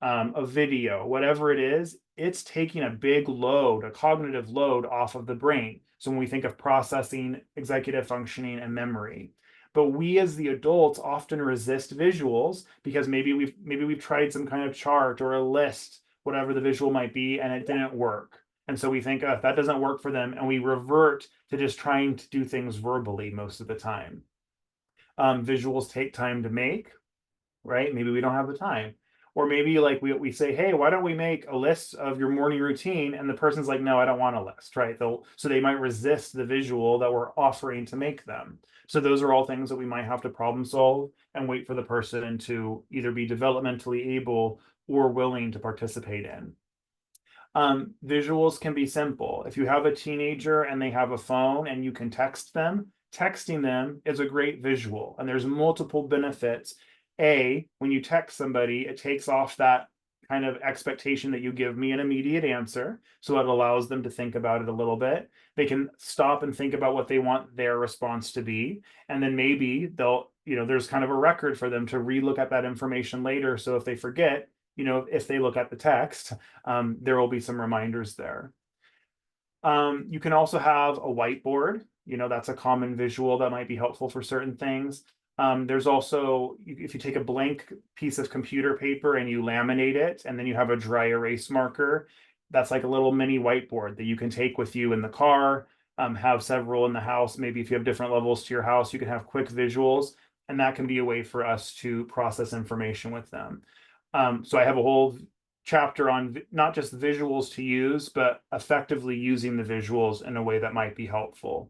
a video, whatever it is, it's taking a big load, a cognitive load off of the brain. So when we think of processing, executive functioning, and memory. But we as the adults often resist visuals because maybe we've tried some kind of chart or a list, whatever the visual might be, and it didn't work. And so we think, oh, that doesn't work for them, and we revert to just trying to do things verbally most of the time. Visuals take time to make, right? Maybe we don't have the time. Or maybe like we say, hey, why don't we make a list of your morning routine? And the person's like, no, I don't want a list, right? So they might resist the visual that we're offering to make them. So those are all things that we might have to problem solve and wait for the person to either be developmentally able or willing to participate in. Visuals can be simple. If you have a teenager and they have a phone and you can text them, texting them is a great visual. And there's multiple benefits. When you text somebody, it takes off that kind of expectation that you give me an immediate answer. So it allows them to think about it a little bit. They can stop and think about what they want their response to be. And then maybe there's kind of a record for them to relook at that information later. So if they forget, if they look at the text, there will be some reminders there. You can also have a whiteboard. That's a common visual that might be helpful for certain things. There's also, if you take a blank piece of computer paper and you laminate it, and then you have a dry erase marker, that's like a little mini whiteboard that you can take with you in the car, have several in the house. Maybe if you have different levels to your house, you can have quick visuals, and that can be a way for us to process information with them. So I have a whole chapter on not just visuals to use, but effectively using the visuals in a way that might be helpful.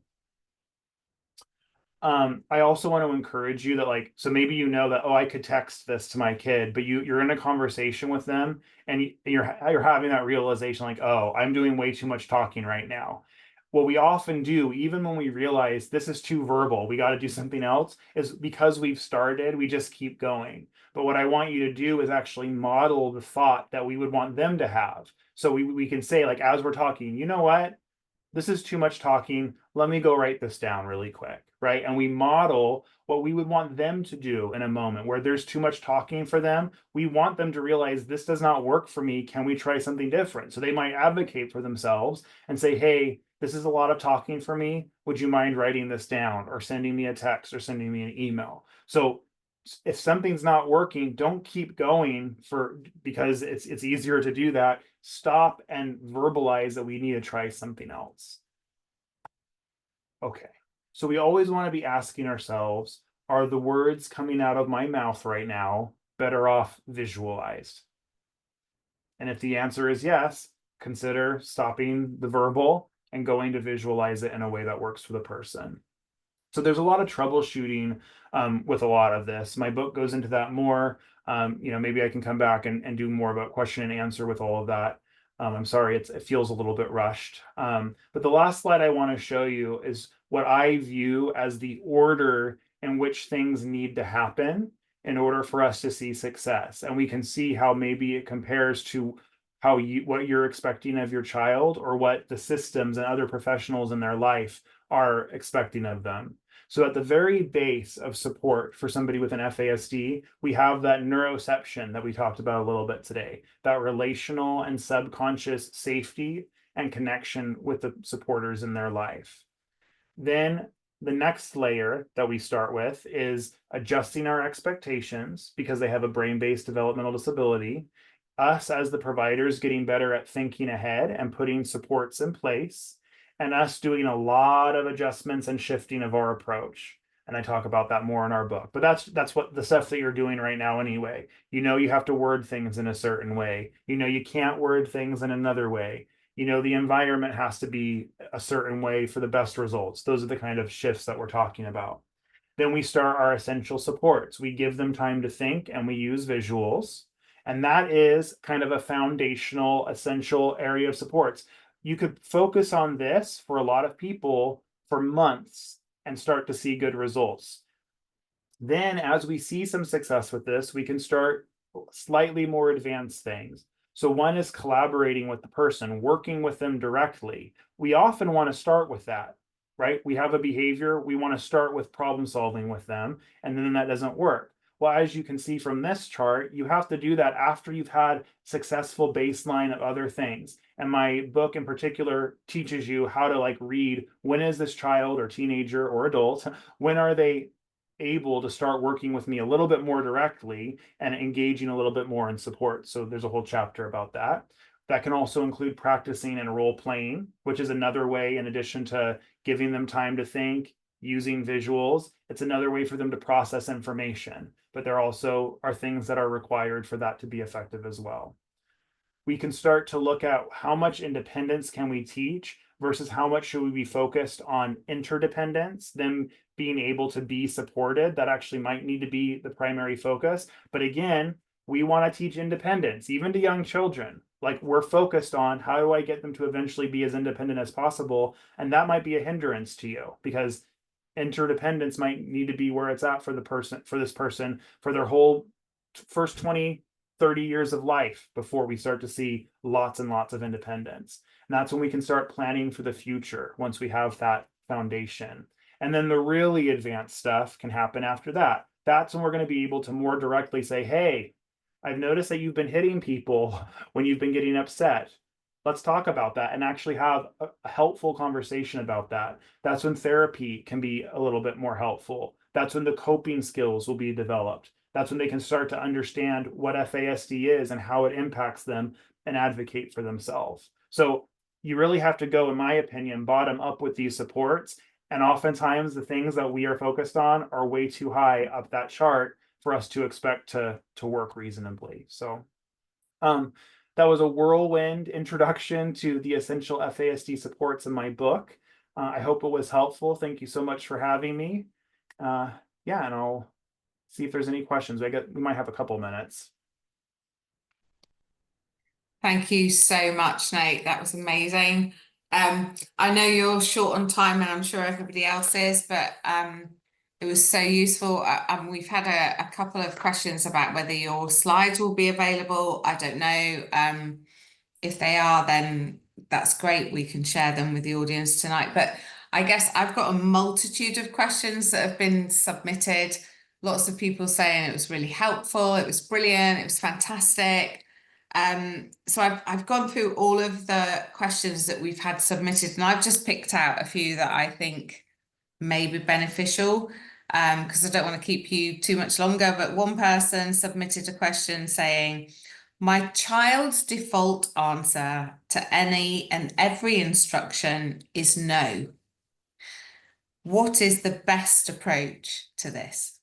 I also want to encourage you that so maybe that, oh, I could text this to my kid, but you're in a conversation with them and you're having that realization like, oh, I'm doing way too much talking right now. What we often do, even when we realize this is too verbal, we got to do something else, is because we've started, we just keep going. But what I want you to do is actually model the thought that we would want them to have. So we can say, like, as we're talking, you know what? This is too much talking. Let me go write this down really quick, right? And we model what we would want them to do in a moment where there's too much talking for them. We want them to realize this does not work for me. Can we try something different? So they might advocate for themselves and say, hey, this is a lot of talking for me. Would you mind writing this down or sending me a text or sending me an email? So if something's not working, don't keep going because it's easier to do that. Stop and verbalize that we need to try something else. Okay. So we always want to be asking ourselves, are the words coming out of my mouth right now better off visualized? And if the answer is yes, consider stopping the verbal and going to visualize it in a way that works for the person. So there's a lot of troubleshooting with a lot of this. My book goes into that more. Maybe I can come back and do more about question and answer with all of that. I'm sorry, it feels a little bit rushed. But the last slide I want to show you is what I view as the order in which things need to happen in order for us to see success. And we can see how maybe it compares to what you're expecting of your child or what the systems and other professionals in their life are expecting of them. So at the very base of support for somebody with an FASD, we have that neuroception that we talked about a little bit today, that relational and subconscious safety and connection with the supporters in their life. Then the next layer that we start with is adjusting our expectations because they have a brain-based developmental disability. Us as the providers getting better at thinking ahead and putting supports in place, and us doing a lot of adjustments and shifting of our approach. And I talk about that more in our book. But that's what the stuff that you're doing right now anyway. You have to word things in a certain way. You can't word things in another way. The environment has to be a certain way for the best results. Those are the kind of shifts that we're talking about. Then we start our essential supports. We give them time to think and we use visuals. And that is kind of a foundational, essential area of supports. You could focus on this for a lot of people for months and start to see good results. Then as we see some success with this, we can start slightly more advanced things. So one is collaborating with the person, working with them directly. We often want to start with that, right? We have a behavior, we want to start with problem solving with them, and then that doesn't work. Well, as you can see from this chart, you have to do that after you've had successful baseline of other things. And my book in particular teaches you how to like read, when is this child or teenager or adult, when are they able to start working with me a little bit more directly and engaging a little bit more in support. So there's a whole chapter about that. That can also include practicing and role playing, which is another way, in addition to giving them time to think, using visuals. It's another way for them to process information, but there also are things that are required for that to be effective as well. We can start to look at how much independence can we teach versus how much should we be focused on interdependence, them being able to be supported. That actually might need to be the primary focus. But again, we want to teach independence, even to young children. Like, we're focused on how do I get them to eventually be as independent as possible? And that might be a hindrance to you, because interdependence might need to be where it's at for this person for their whole first 20, 30 years of life before we start to see lots and lots of independence. And that's when we can start planning for the future, once we have that foundation. And then the really advanced stuff can happen after that. That's when we're going to be able to more directly say, hey, I've noticed that you've been hitting people when you've been getting upset. Let's talk about that and actually have a helpful conversation about that. That's when therapy can be a little bit more helpful. That's when the coping skills will be developed. That's when they can start to understand what FASD is and how it impacts them and advocate for themselves. So you really have to go, in my opinion, bottom up with these supports. And oftentimes the things that we are focused on are way too high up that chart for us to expect to work reasonably. So that was a whirlwind introduction to the essential FASD supports in my book. I hope it was helpful. Thank you so much for having me. Yeah, and I'll see if there's any questions. We might have a couple minutes. Thank you so much, Nate. That was amazing. I know you're short on time, and I'm sure everybody else is, but it was so useful. We've had a couple of questions about whether your slides will be available. I don't know. If they are, then that's great. We can share them with the audience tonight. But I guess I've got a multitude of questions that have been submitted. Lots of people saying it was really helpful, it was brilliant, it was fantastic. So I've gone through all of the questions that we've had submitted, and I've just picked out a few that I think may be beneficial, because I don't want to keep you too much longer. But one person submitted a question saying, my child's default answer to any and every instruction is no. What is the best approach to this?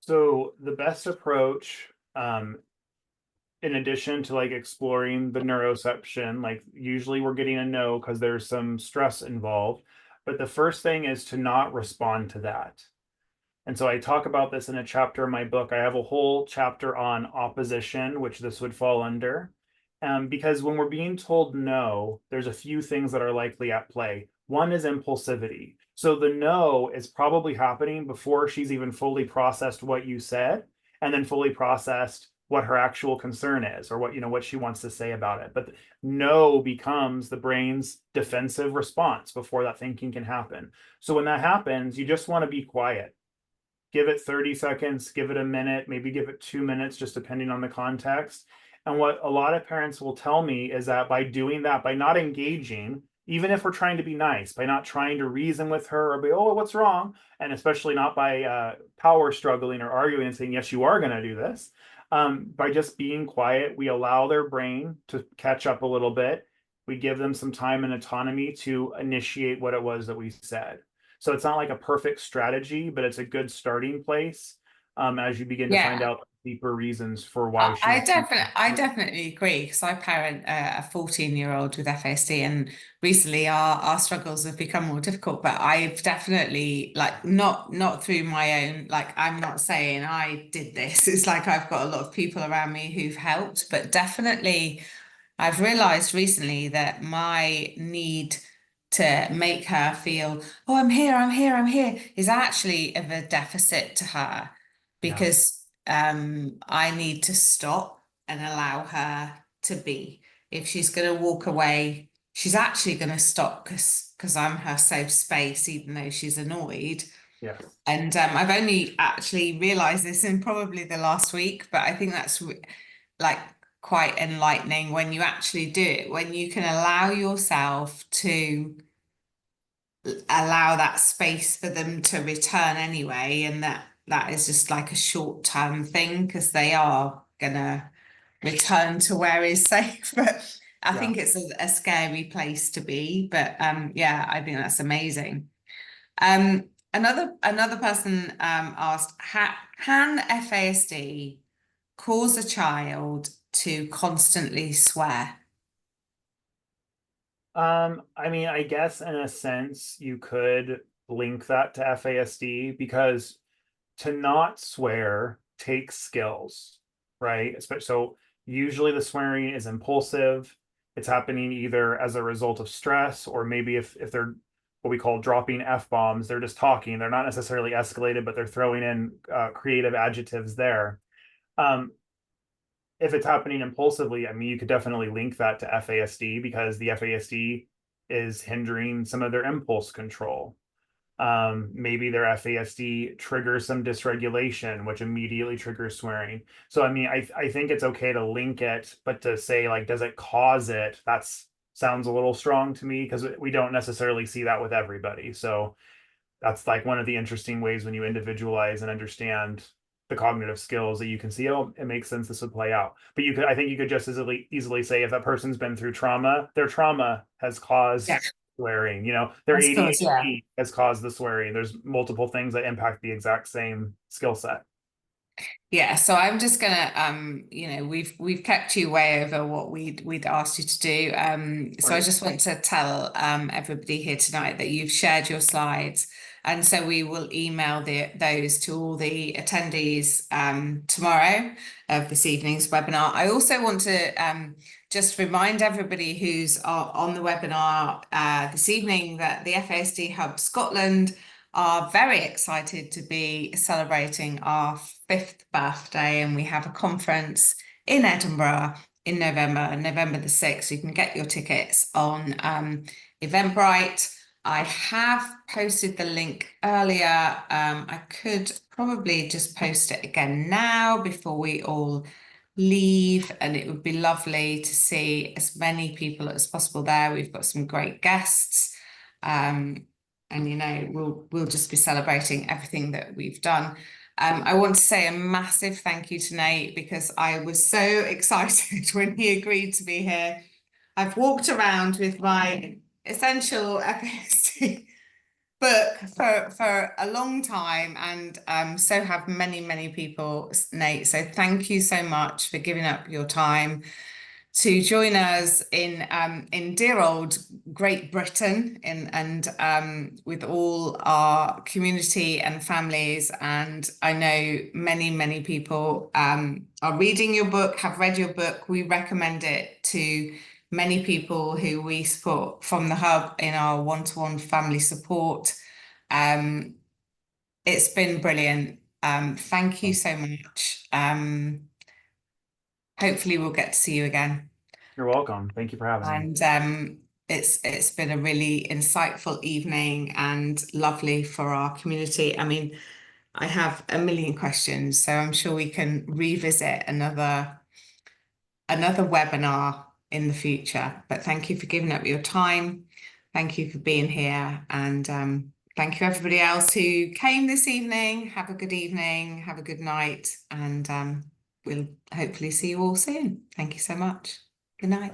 So the best approach, in addition to like exploring the neuroception, like usually we're getting a no because there's some stress involved. But the first thing is to not respond to that. And so I talk about this in a chapter in my book. I have a whole chapter on opposition, which this would fall under. Because when we're being told no, there's a few things that are likely at play. One is impulsivity. So the no is probably happening before she's even fully processed what you said, and then fully processed what her actual concern is, or what she wants to say about it. But no becomes the brain's defensive response before that thinking can happen. So when that happens, you just want to be quiet. Give it 30 seconds, give it a minute, maybe give it 2 minutes, just depending on the context. And what a lot of parents will tell me is that by doing that, by not engaging, even if we're trying to be nice, by not trying to reason with her or be, oh, what's wrong? And especially not by power struggling or arguing and saying, yes, you are going to do this. By just being quiet, we allow their brain to catch up a little bit. We give them some time and autonomy to initiate what it was that we said. So it's not like a perfect strategy, but it's a good starting place as you begin to find out deeper reasons for why I she's. definitely agree, because I parent a 14-year-old with FASD, and recently our struggles have become more difficult. But I've definitely, like, not through my own, like, I'm not saying I did this. It's like I've got a lot of people around me who've helped, but definitely I've realized recently that my need to make her feel, oh, I'm here, I'm here, I'm here, is actually of a deficit to her, because I need to stop and allow her to be. If she's going to walk away, she's actually going to stop because I'm her safe space, even though she's annoyed. Yes. And I've only actually realized this in probably the last week, but I think that's like quite enlightening when you actually do it, when you can allow yourself to allow that space for them to return anyway, and that is just like a short-term thing because they are gonna return to where is safe. But I Yeah. think it's a scary place to be. But yeah, I think that's amazing. Another person asked, can FASD cause a child to constantly swear? I mean, I guess in a sense you could link that to FASD because to not swear takes skills, right? So usually the swearing is impulsive. It's happening either as a result of stress, or maybe if they're what we call dropping F-bombs, they're just talking. They're not necessarily escalated, but they're throwing in creative adjectives there. Um, if it's happening impulsively, I mean, you could definitely link that to FASD because the FASD is hindering some of their impulse control. Maybe their FASD triggers some dysregulation, which immediately triggers swearing. So, I mean, I think it's okay to link it, but to say, like, does it cause it? That's sounds a little strong to me because we don't necessarily see that with everybody. So, that's like one of the interesting ways when you individualize and understand the cognitive skills that you can see, oh, it makes sense this would play out. But you could, I think you could just as easily say if that person's been through trauma, their trauma has Yeah, caused swearing, their of course, yeah. ADHD has caused the swearing. There's multiple things that impact the exact same skill set. Yeah, so I'm just gonna we've kept you way over what we'd asked you to do. So I Right. just want to tell everybody here tonight that you've shared your slides, and so we will email those to all the attendees tomorrow of this evening's webinar. I also want to just remind everybody who's on the webinar this evening that the FASD Hub Scotland are very excited to be celebrating our 5th birthday, and we have a conference in Edinburgh in November the 6th. You can get your tickets on Eventbrite. I have posted the link earlier. I could probably just post it again now before we all leave, and it would be lovely to see as many people as possible there. We've got some great guests. And we'll just be celebrating everything that we've done. I want to say a massive thank you to Nate because I was so excited when he agreed to be here. I've walked around with my essential FASD book for a long time, and so have many people, Nate. So thank you so much for giving up your time to join us in dear old Great Britain and with all our community and families. And I know many people are reading your book, have read your book. We recommend it to many people who we support from the hub in our one-to-one family support. It's been brilliant. Thank you so much. Hopefully we'll get to see you again. You're welcome. Thank you for having me. And it's been a really insightful evening and lovely for our community. I mean, I have a million questions, so I'm sure we can revisit another webinar in the future. But thank you for giving up your time. Thank you for being here, and thank you everybody else who came this evening. Have a good evening, have a good night, and we'll hopefully see you all soon. Thank you so much. Good night.